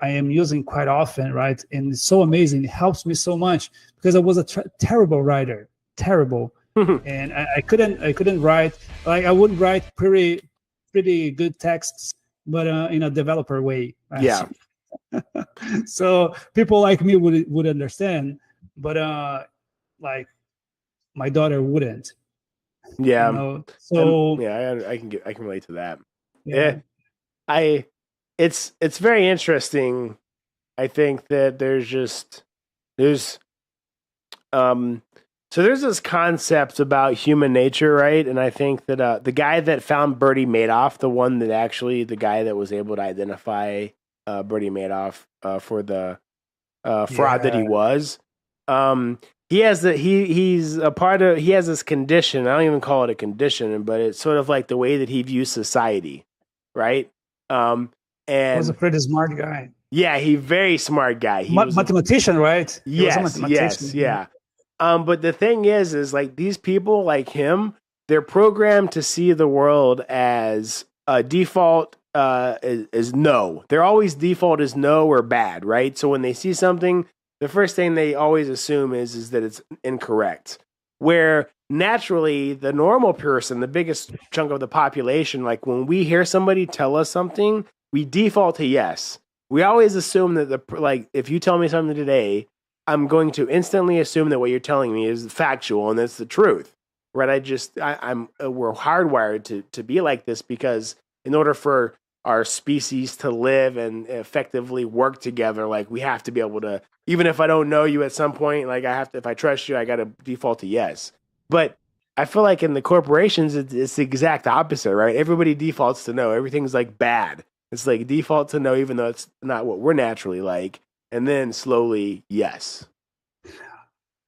am using quite often, right? And it's so amazing. It helps me so much because I was a terrible writer, terrible, and I couldn't write. Like I would write pretty good texts, but in a developer way. Right? Yeah. So people like me would understand, but like my daughter wouldn't. Yeah. You know? So I can relate to that. yeah. It's very interesting. I think that there's this concept about human nature, right? And I think that the guy that found Bernie Madoff, the guy that was able to identify Bernie Madoff for the fraud that he was, he has this condition. I don't even call it a condition, but it's sort of like the way that he views society, right? And he was a pretty smart guy. Yeah, very smart guy. He was mathematician, right? Yes, yeah. But the thing is like these people like him, they're programmed to see the world as a default is no. Their always default is no or bad, right? So when they see something, the first thing they always assume is that it's incorrect. Where naturally, the normal person, the biggest chunk of the population, like when we hear somebody tell us something, we default to yes. We always assume that if you tell me something today, I'm going to instantly assume that what you're telling me is factual and that's the truth, right? We're hardwired to be like this because in order for our species to live and effectively work together, like we have to be able to, even if I don't know you at some point, like if I trust you, I got to default to yes. But I feel like in the corporations, it's the exact opposite, right? Everybody defaults to no. Everything's like bad. It's like default to no, even though it's not what we're naturally like. And then slowly, yes.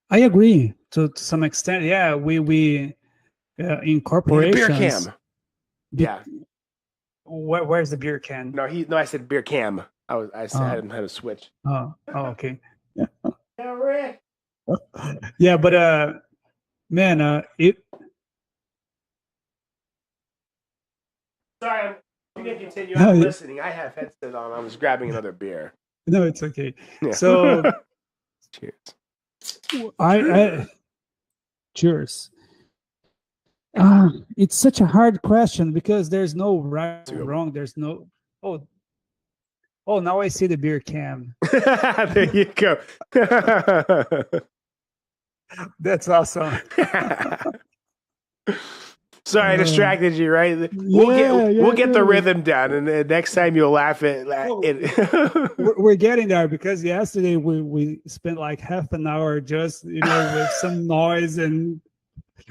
I agree to some extent. Yeah, we in corporations. Beer cam. Yeah. Where's the beer can? No, I said beer cam. I had to switch. Oh, okay. Yeah, Rick. Yeah, but man, it. Sorry, I'm gonna continue. I'm listening. I have headset on. I was grabbing another beer. No, it's okay. Yeah. So, cheers. Cheers. It's such a hard question because there's no right or wrong. There's no. Oh, now I see the beer can. There you go. That's awesome. Sorry, I distracted you, right? We'll get the rhythm down, and then next time you'll laugh at. We're getting there because yesterday we spent like half an hour just with some noise, and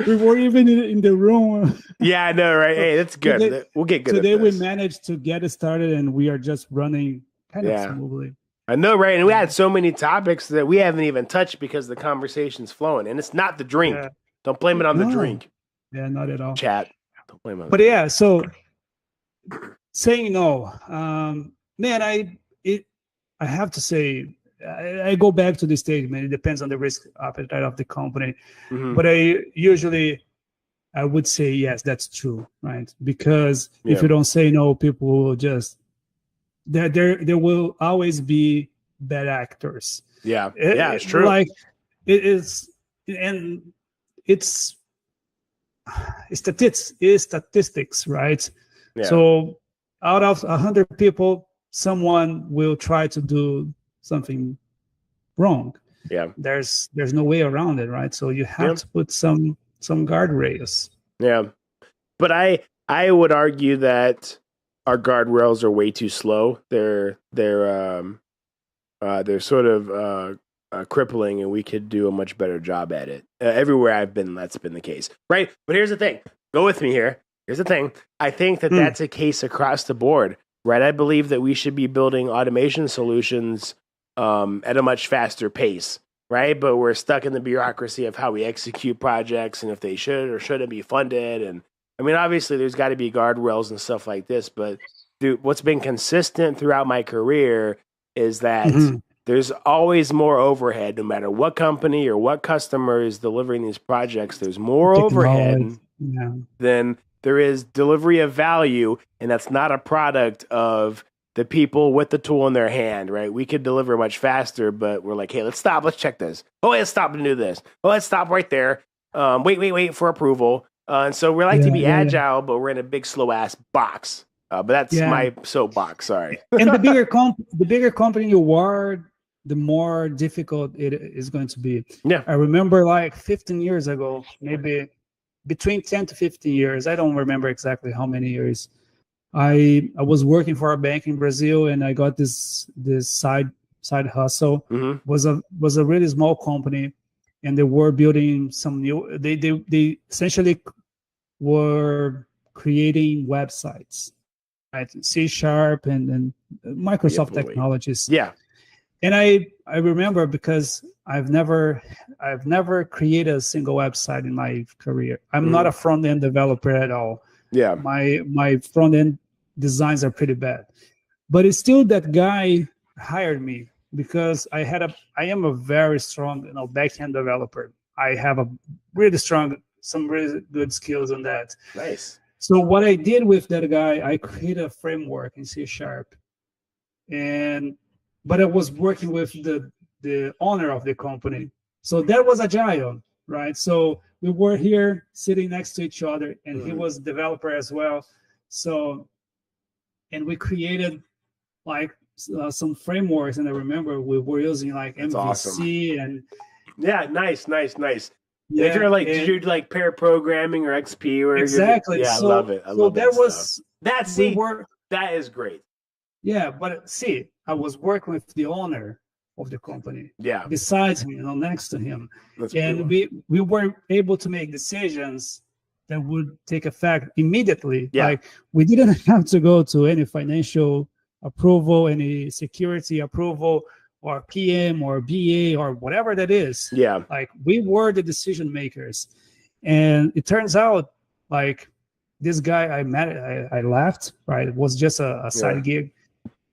we weren't even in the room. Yeah, I know, right? Hey, that's good. We'll get good. Today at this. We managed to get it started, and we are just running kind of smoothly. I know, right? And we had so many topics that we haven't even touched because the conversation's flowing, and it's not the drink. Yeah. Don't blame it on the drink. Yeah, not at all. Chat. Don't blame it. But yeah, so saying no, man, I have to say, I go back to the statement. It depends on the risk appetite of the company, but I would say yes, that's true, right? Because if you don't say no, people will just there will always be bad actors. Yeah, it's true. Like it is, and it's statistics, right? Yeah. So out of 100 people, someone will try to do something wrong. Yeah. There's no way around it, right? So you have Yeah. to put some guardrails. Yeah. But I would argue that our guardrails are way too slow. They're sort of crippling, and we could do a much better job at it. Everywhere I've been, that's been the case, right? But here's the thing. Go with me here. Here's the thing. I think that that's a case across the board, right? I believe that we should be building automation solutions at a much faster pace, right? But we're stuck in the bureaucracy of how we execute projects and if they should or shouldn't be funded. And I mean, obviously, there's got to be guardrails and stuff like this. But dude, what's been consistent throughout my career is that there's always more overhead, no matter what company or what customer is delivering these projects. There's more overhead than there is delivery of value, and that's not a product of the people with the tool in their hand, right? We could deliver much faster, but we're like, hey, let's stop. Let's check this. Oh, let's stop and do this. Oh, let's stop right there. Wait for approval. And so we like to be agile, but we're in a big, slow-ass box. But that's my soapbox. Sorry. And the bigger company you are, the more difficult it is going to be. Yeah. I remember like 15 years ago, maybe between 10 to 15 years. I don't remember exactly how many years. I was working for a bank in Brazil, and I got this side hustle. Was a really small company, and they were building some new. They essentially were creating websites, right? C# and Microsoft technologies. Yeah. And I remember, because I've never created a single website in my career. I'm not a front end developer at all. Yeah. My front end designs are pretty bad, but it's still that guy hired me because I am a very strong back end developer. I have some really good skills on that. Nice. So what I did with that guy, I created a framework in C#, but I was working with the owner of the company. So that was agile, right? So we were here sitting next to each other, and he was a developer as well. So, and we created like some frameworks, and I remember we were using like That's MVC awesome. and nice. Yeah, if you're like, did you like pair programming or XP or exactly? I love it. I love that stuff. That is great. Yeah, but see, I was working with the owner of the company. Yeah. Besides him, next to him. That's and cool. we were able to make decisions that would take effect immediately. Yeah. Like we didn't have to go to any financial approval, any security approval, or PM or BA or whatever that is. Yeah. Like we were the decision makers. And it turns out like this guy I left, right? It was just a side gig.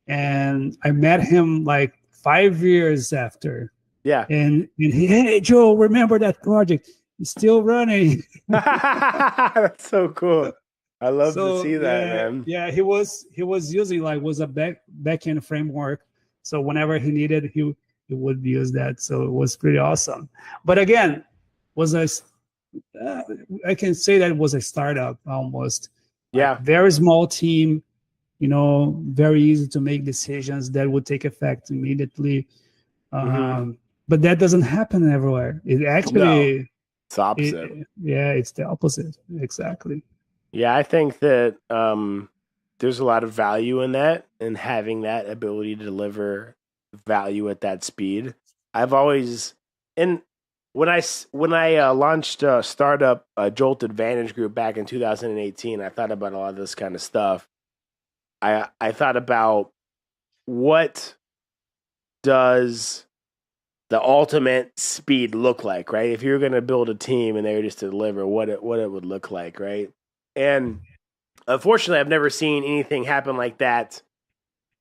And I met him like 5 years after. Yeah. And he, hey, Joe, remember that project? It's still running. That's so cool. I love to see that, man. Yeah, he was using was a backend framework. So whenever he needed, he would use that. So it was pretty awesome. But again, I can say that it was a startup almost. Yeah. Very small team, very easy to make decisions that would take effect immediately. But that doesn't happen everywhere. It actually, it's opposite. It's the opposite. Exactly. Yeah, I think that there's a lot of value in that, and having that ability to deliver value at that speed. I've always, and when I launched a startup, Jolt Advantage Group back in 2018, I thought about a lot of this kind of stuff. I thought about what does the ultimate speed look like, right? If you're going to build a team and they were just to deliver, what it would look like, right? And unfortunately, I've never seen anything happen like that.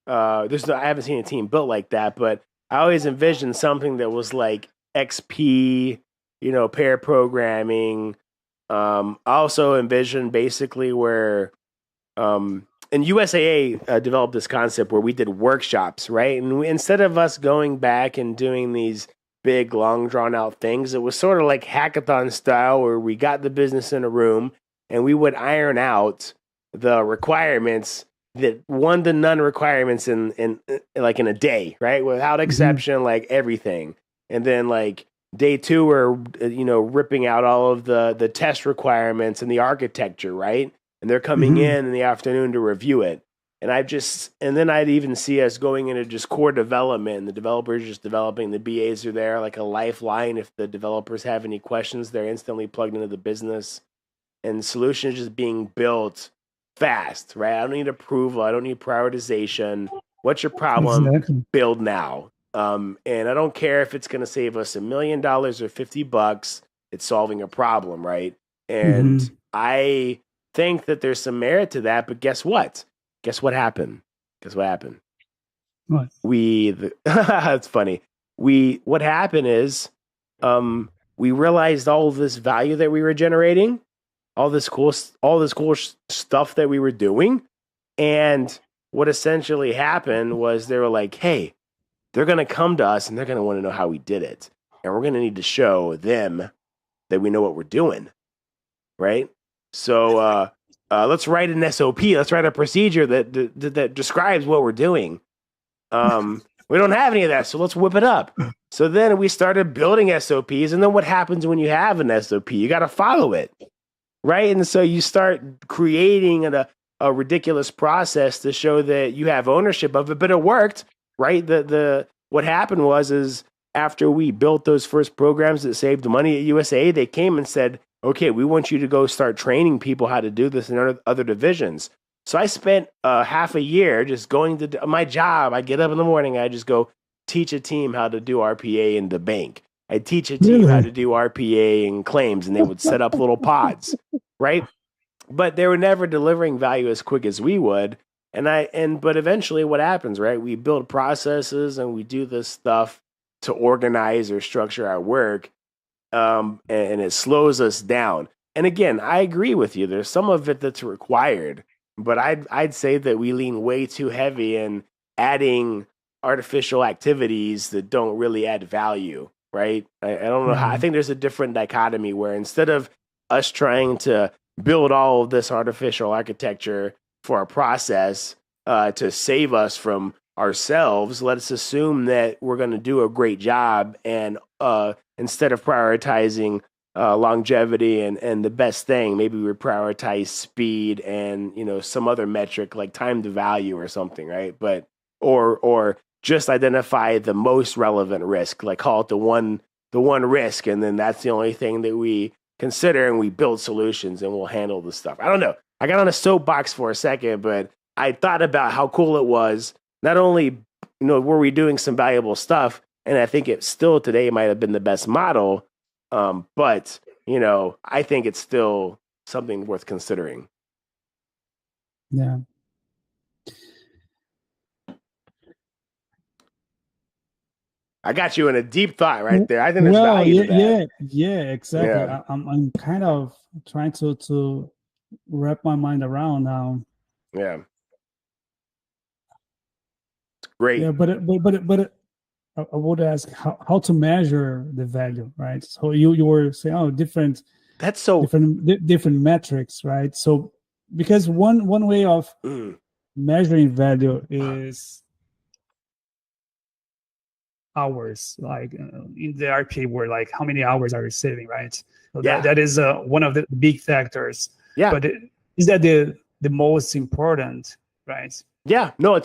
I haven't seen a team built like that, but I always envisioned something that was like XP, pair programming. I also envisioned basically where, and USAA developed this concept where we did workshops, right? And instead of us going back and doing these big, long, drawn-out things, it was sort of like hackathon style where we got the business in a room and we would iron out the requirements the 1 to none requirements in like in a day, right? Without exception, like everything. And then like day 2, we're ripping out all of the test requirements and the architecture, right? And they're coming in the afternoon to review it. And then I'd even see us going into just core development, and the developers just developing, the BAs are there like a lifeline. If the developers have any questions, they're instantly plugged into the business, and solutions just being built fast, right? I don't need approval. I don't need prioritization. What's your problem? Exactly. Build now. And I don't care if it's going to save us $1 million or $50. It's solving a problem, right? And I think that there's some merit to that, but guess what? Guess what happened? What? It's funny. What happened is, we realized all of this value that we were generating, all this cool stuff that we were doing. And what essentially happened was they were like, hey, they're going to come to us and they're going to want to know how we did it. And we're going to need to show them that we know what we're doing. Right? So, let's write an SOP. Let's write a procedure that describes what we're doing. We don't have any of that, so let's whip it up. So then we started building SOPs, and then what happens when you have an SOP? You got to follow it, right? And so you start creating a ridiculous process to show that you have ownership of it, but it worked, right? What happened was after we built those first programs that saved money at USA, they came and said, okay, we want you to go start training people how to do this in other divisions. So I spent half a year just going to my job. I get up in the morning. I just go teach a team how to do RPA in the bank. I teach a team how to do RPA in claims, and they would set up little pods, right? But they were never delivering value as quick as we would. But eventually what happens, right? We build processes and we do this stuff to organize or structure our work. And it slows us down. And again, I agree with you. There's some of it that's required, but I'd say that we lean way too heavy in adding artificial activities that don't really add value, right? I don't know how. I think there's a different dichotomy where instead of us trying to build all of this artificial architecture for a process to save us from ourselves, let's assume that we're going to do a great job, and instead of prioritizing longevity and the best thing, maybe we prioritize speed and some other metric like time to value or something, right? But or just identify the most relevant risk, like call it the one risk, and then that's the only thing that we consider, and we build solutions and we'll handle the stuff. I don't know. I got on a soapbox for a second, but I thought about how cool it was. Not only were we doing some valuable stuff, and I think it still today might have been the best model, but I think it's still something worth considering. Yeah. I got you in a deep thought right there. I think there's value to that. Yeah, exactly. Yeah. I'm kind of trying to wrap my mind around now. Yeah. It's great. Yeah, but I would ask how to measure the value, right? So you were saying, different metrics, right? So because one way of measuring value is hours, like in the RPA world, like how many hours are you saving, right? So that is one of the big factors. Yeah. But is that the most important, right? Yeah. No,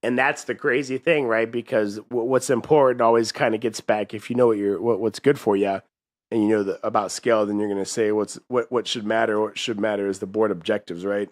and that's the crazy thing, right? Because what's important always kind of gets back. If you know what's good for you, and you know about scale, then you're going to say what should matter. What should matter is the board objectives, right?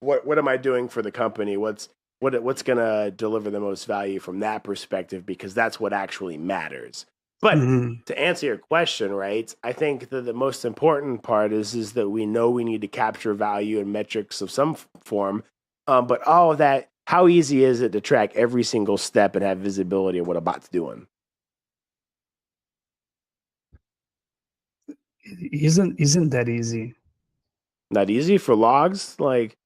What am I doing for the company? What's going to deliver the most value from that perspective? Because that's what actually matters. But to answer your question, right? I think that the most important part is that we know we need to capture value in metrics of some form. But all of that, how easy is it to track every single step and have visibility of what a bot's doing? Isn't that easy? Not easy for logs? Like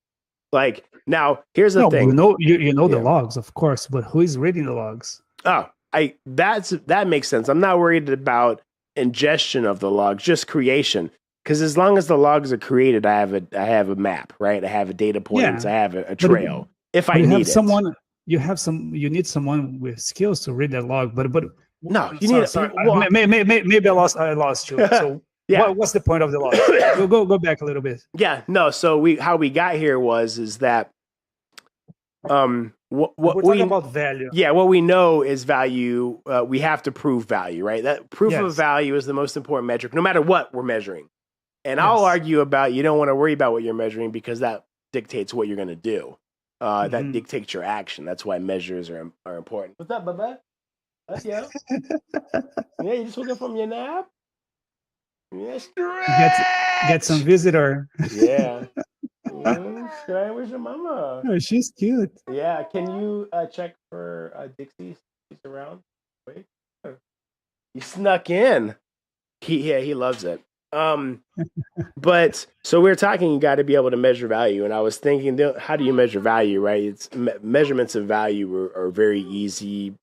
now, here's the thing. You know the logs, of course, but who is reading the logs? Oh, that makes sense. I'm not worried about ingestion of the logs, just creation. because as long as the logs are created, I have a map, right? I have a data points. Yeah. I have a trail if I you have need it. someone. You need someone with skills to read that log. But No, you sorry, need. sorry. Well, Maybe I lost you. So yeah. what's the point of the log? Go back a little bit. Yeah, no. So how we got here is that what We're we talking about value. yeah, what we know is value. We have to prove value, right? That proof of Yes. value is the most important metric, no matter what we're measuring. And I'll Yes. argue about you don't want to worry about what you're measuring because that dictates what you're going to do. That dictates your action. That's why measures are important. What's up, Bubba? That's you. Yeah, you just woke up from your nap. Yes, Get some visitor. Yeah. Where's your mama? Oh, she's cute. Yeah, can you check for Dixie? She's around. Wait, he snuck in. He loves it. But so we were talking. You got to be able to measure value, and I was thinking, how do you measure value? Right? It's measurements of value are very easy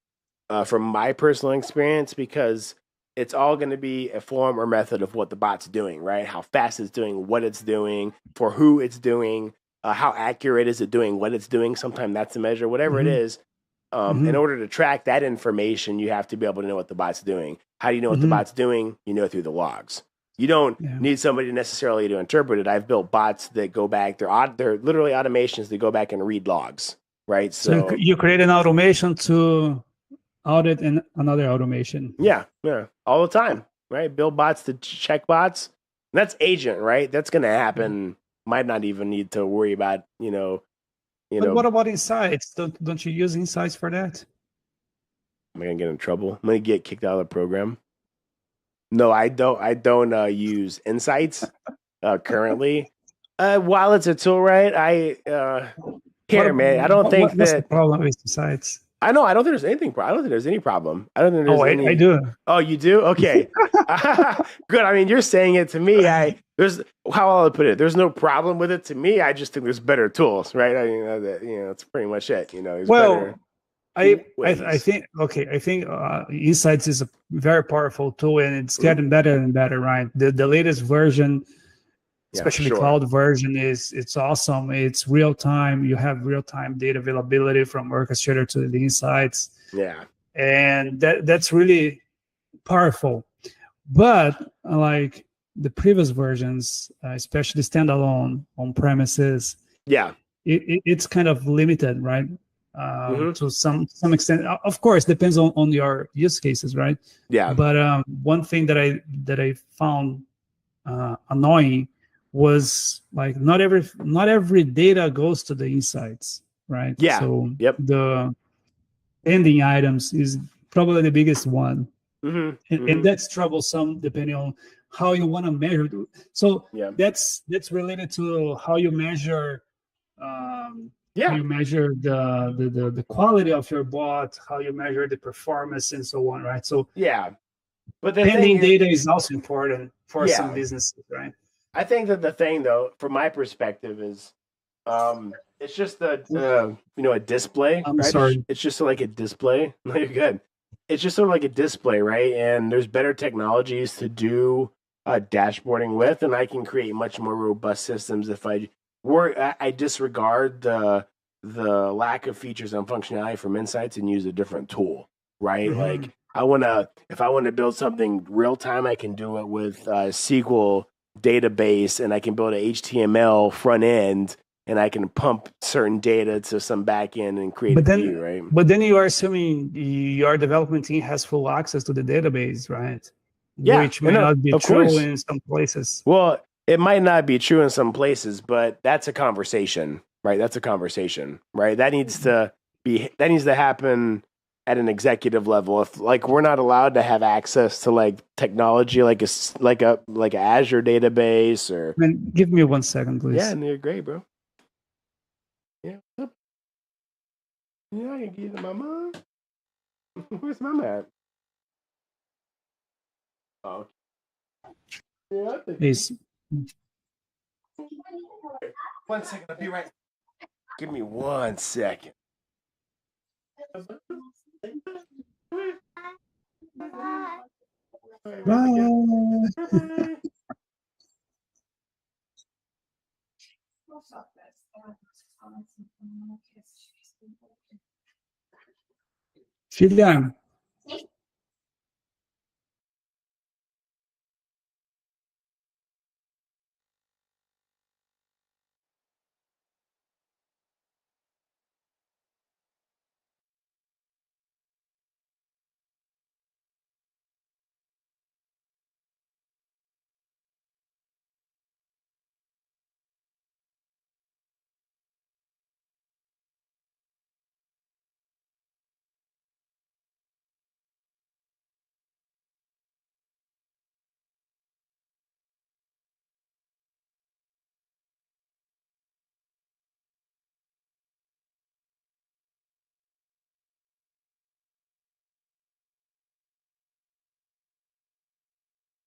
from my personal experience because it's all going to be a form or method of what the bot's doing, right? How fast it's doing, what it's doing, for who it's doing, how accurate is it doing what it's doing. Sometimes that's a measure, whatever it is. In order to track that information, you have to be able to know what the bot's doing. How do you know what the bot's doing? You know through the logs. You don't need somebody necessarily to interpret it. I've built bots that go back. They're literally automations that go back and read logs, right? So you create an automation to audit another automation. Yeah, all the time, right? Build bots to check bots. And that's agent, right? That's going to happen. Might not even need to worry about, But what about insights? Don't you use insights for that? Am I going to get in trouble? I'm going to get kicked out of the program. No, I don't use insights currently. While it's a tool, right? I don't think what's the problem with insights? I don't think there's anything. I don't think there's any problem. I don't think there's any. I do. Oh, you do? Okay. Good. I mean, you're saying it to me. How I'll put it. There's no problem with it to me. I just think there's better tools, right? I mean, that's pretty much it. There's better. I think Insights is a very powerful tool, and it's getting better and better, right? The latest version, especially cloud version, it's awesome. It's real time. You have real time data availability from orchestrator to the insights. Yeah, and that's really powerful. But like the previous versions, especially standalone on premises, it's kind of limited, right? To some extent, of course, depends on your use cases, right? Yeah. But one thing that I found annoying was like not every data goes to the insights, right? Yeah. So the pending items is probably the biggest one, and that's troublesome depending on how you want to measure. So that's related to how you measure. How you measure the quality of your bot, how you measure the performance, and so on, right? So but the pending data is also important for some businesses, right? I think that the thing, though, from my perspective, is it's just a display. I'm right? sorry. It's just like a display. No, you're good. It's just sort of like a display, right? And there's better technologies to do dashboarding with, and I can create much more robust systems if I disregard the lack of features and functionality from Insights and use a different tool, right? Like if I want to build something real time, I can do it with SQL database, and I can build an HTML front end, and I can pump certain data to some back end and create a view, right? But then you are assuming your development team has full access to the database, right? Yeah, which may not be true in some places. Well, it might not be true in some places, but that's a conversation, right? That's a conversation, right? That needs to happen at an executive level. If like we're not allowed to have access to like technology, like a Azure database or. Man, give me 1 second, please. Yeah, and you're great, bro. Yeah. Yeah, I can give you my mom. Where's mom at? Oh. Yeah. Please. 1 second, I'll be right. Give me 1 second. Bye. Filha,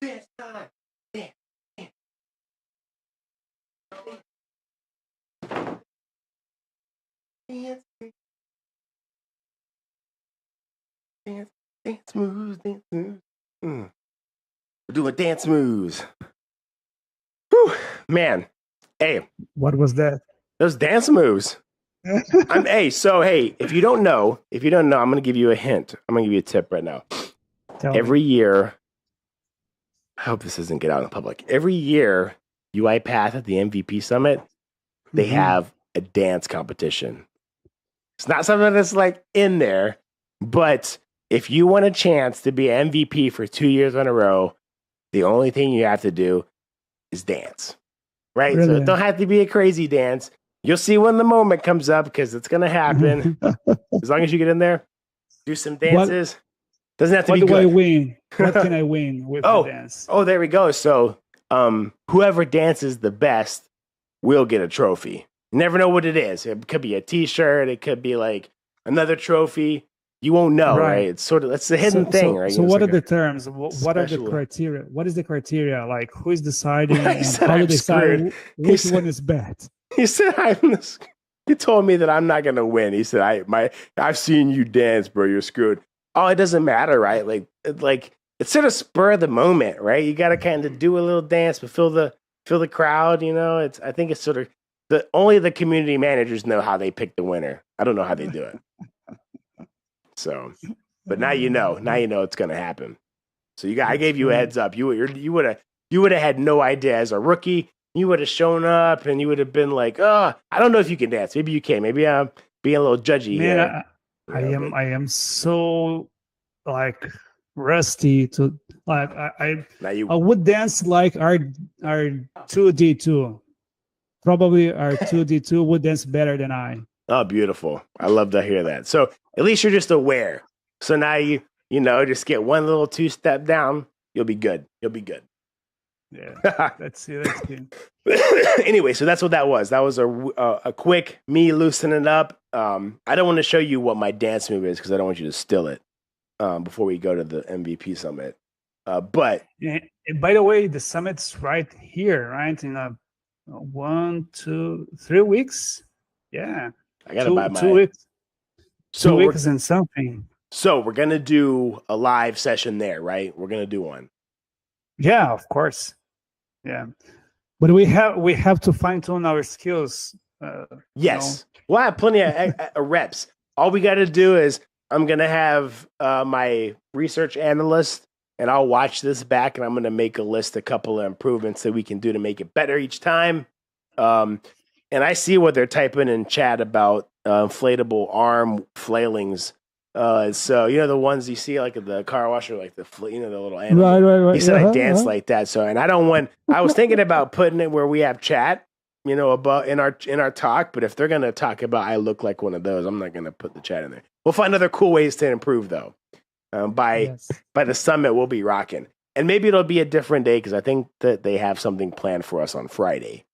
Dance time. Dance, dance, dance, dance, dance moves, dance moves. We're doing dance moves. Whew, man. Hey, what was that? those dance moves. If you don't know, I'm gonna give you a hint. I'm gonna give you a tip right now. Every year, I hope this doesn't get out in public. Every year, UiPath at the MVP Summit, they have a dance competition. It's not something that's like in there, but if you want a chance to be MVP for 2 years in a row, the only thing you have to do is dance. Right? Really? So it don't have to be a crazy dance. You'll see when the moment comes up because it's gonna happen. As long as you get in there, do some dances. Doesn't have to be good. What do I win? What can I win with the dance? Oh, there we go. So whoever dances the best will get a trophy. You never know what it is. It could be a t-shirt, it could be like another trophy. You won't know, right? It's a hidden thing, right? So what are the terms? What are the criteria? What is the criteria? Like who is deciding and how do they decide which one is bad? He said he told me that I'm not gonna win. He said I've seen you dance, bro. You're screwed. Oh, it doesn't matter, right? Like it's sort of spur of the moment, right? You got to kind of do a little dance, but feel the crowd. You know, I think it's sort of only the community managers know how they pick the winner. I don't know how they do it. So, but now you know it's gonna happen. So I gave you a heads up. You would have had no idea as a rookie. You would have shown up and you would have been like, oh, I don't know if you can dance. Maybe you can. Maybe I'm being a little judgy here. I am so like rusty to like I would dance like our 2D2. Probably our 2D2 would dance better than I. Oh, beautiful. I love to hear that. So at least you're just aware. So now you just get one little 2-step down. You'll be good. Yeah. Let's see. Anyway, so that's what that was. That was a quick me loosening up. I don't want to show you what my dance move is because I don't want you to steal it before we go to the MVP Summit. But and by the way, the summit's right here, right? In 1, 2, 3 weeks. Yeah. I gotta buy my 2 weeks. 2 weeks and something. So we're gonna do a live session there, right? We're gonna do one. Yeah, of course. Yeah, but we have to fine tune our skills. Yes, we'll have plenty of reps. All we got to do is I'm gonna have my research analyst, and I'll watch this back, and I'm gonna make a couple of improvements that we can do to make it better each time. And I see what they're typing in chat about inflatable arm flailings. So the ones you see like at the car wash or like the little animal. Right. He said I dance like that. So, and I was thinking about putting it where we have chat, about in our talk. But if they're gonna talk about I look like one of those, I'm not gonna put the chat in there. We'll find other cool ways to improve though. By the summit, we'll be rocking, and maybe it'll be a different day because I think that they have something planned for us on Friday.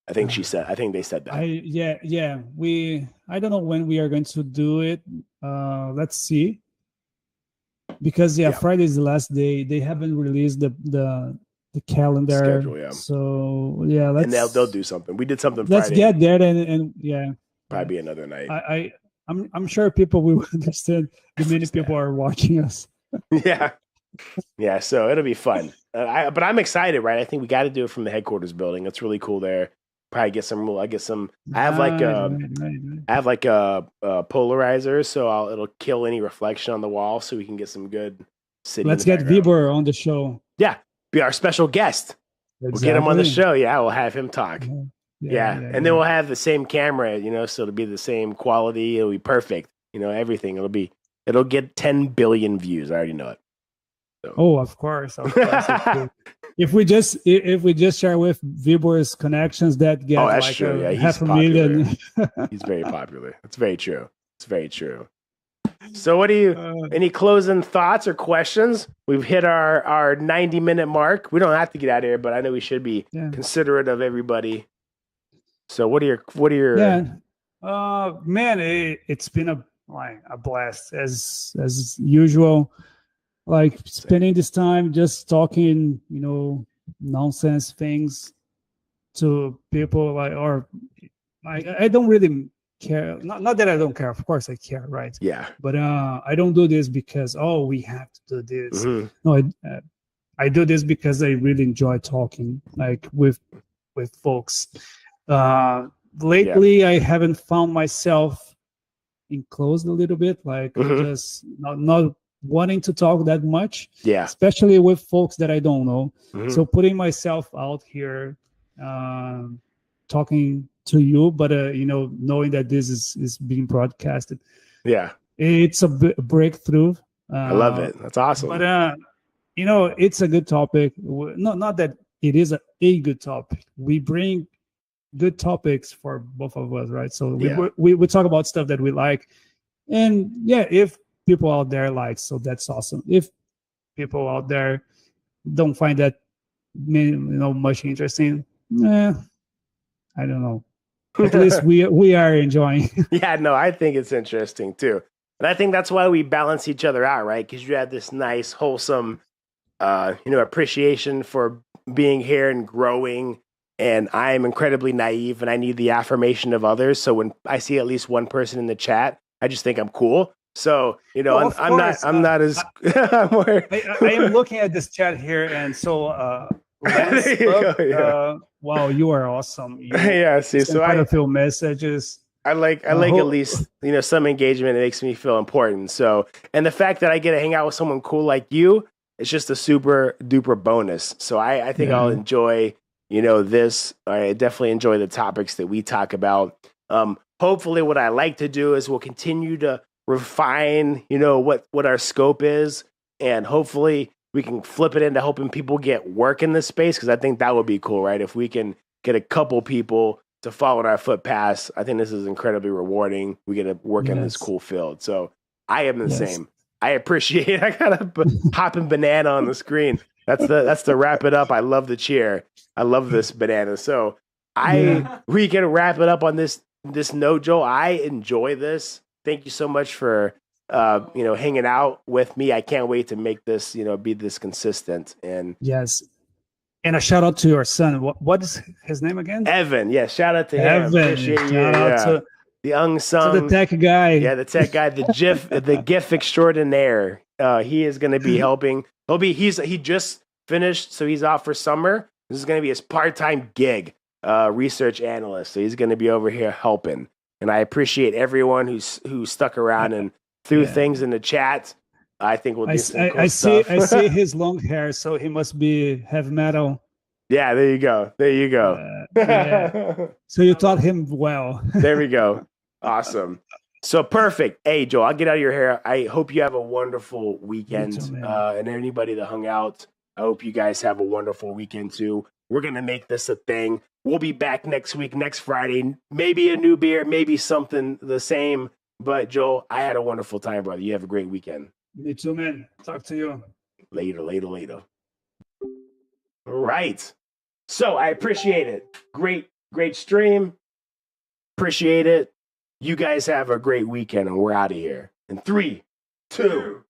I think they said that. I don't know when we are going to do it. Let's see. Because Friday is the last day. They haven't released the calendar schedule, yeah. So and they'll do something. We did something let's Friday. Get there and probably another night. I'm sure people will understand the many people are watching us. Yeah, so it'll be fun. But I'm excited, right? I think we got to do it from the headquarters building. It's really cool there. probably get some. I get some. I have like Right. I have like a polarizer, so it'll kill any reflection on the wall, so we can get some good city. Let's in the get background. Vibor on the show. Yeah, be our special guest. We'll get him on the show. Yeah, we'll have him talk. Yeah. And then we'll have the same camera, so it'll be the same quality. It'll be perfect. Everything. It'll get 10 billion views. I already know it. So. Oh, of course. If we just share with Vibor's connections, that gets that's true. Yeah, he's 500,000. He's very popular. It's very true. It's very true. So what do you, any closing thoughts or questions? We've hit our 90-minute mark. We don't have to get out of here, but I know we should be considerate of everybody. So what are your man, it's been a blast as usual. Like spending this time just talking, nonsense things to people, I don't really care. Not that I don't care. Of course I care, right? Yeah. But I don't do this because we have to do this. Mm-hmm. No, I do this because I really enjoy talking with folks. Lately, I haven't found myself enclosed a little bit, just not wanting to talk that much. Yeah. Especially with folks that I don't know. Mm-hmm. So putting myself out here, talking to you, but knowing that this is being broadcasted. Yeah. It's a breakthrough. I love it. That's awesome. But it's a good topic. Not that it is a good topic. We bring good topics for both of us, right? So we talk about stuff that we like, and if people out there like, so that's awesome. If people out there don't find that much interesting, I don't know. At least we are enjoying. Yeah, no, I think it's interesting too, and I think that's why we balance each other out, right? Because you have this nice, wholesome, appreciation for being here and growing. And I am incredibly naive, and I need the affirmation of others. So when I see at least one person in the chat, I just think I'm cool. So I'm not as. I am looking at this chat here, and so wow, you are awesome. See, so I feel messages. I like at least some engagement. It makes me feel important. So, and the fact that I get to hang out with someone cool like you, it's just a super duper bonus. So I think I'll enjoy. This, I definitely enjoy the topics that we talk about. Hopefully what I like to do is we'll continue to refine, what our scope is. And hopefully we can flip it into helping people get work in this space. Cause I think that would be cool, right? If we can get a couple people to follow in our footpaths, I think this is incredibly rewarding. We get to work in this cool field. So I am the same. I appreciate it. I got a hopping banana on the screen. That's to wrap it up. I love the cheer. I love this banana. So we can wrap it up on this note, Joel. I enjoy this. Thank you so much for hanging out with me. I can't wait to make this be this consistent. And yes. And a shout out to your son. What is his name again? Evan. Yeah, shout out to him. Evan. Appreciate you. Shout out to the unsung, to the tech guy. Yeah, the tech guy, the GIF extraordinaire. He is going to be helping. He just finished, so he's out for summer. This is going to be his part-time gig, research analyst. So he's going to be over here helping. And I appreciate everyone who stuck around and threw things in the chat. I think we'll do some cool stuff. I see his long hair, so he must be heavy metal. Yeah, there you go. So you taught him well. There we go. Awesome. So perfect. Hey, Joe, I'll get out of your hair. I hope you have a wonderful weekend. And anybody that hung out, I hope you guys have a wonderful weekend too. We're going to make this a thing. We'll be back next week, next Friday. Maybe a new beer, maybe something the same. But Joel, I had a wonderful time, brother. You have a great weekend. Me too, man. Talk to you. Later. All right. So I appreciate it. Great stream. Appreciate it. You guys have a great weekend, and we're out of here. In 3, 2,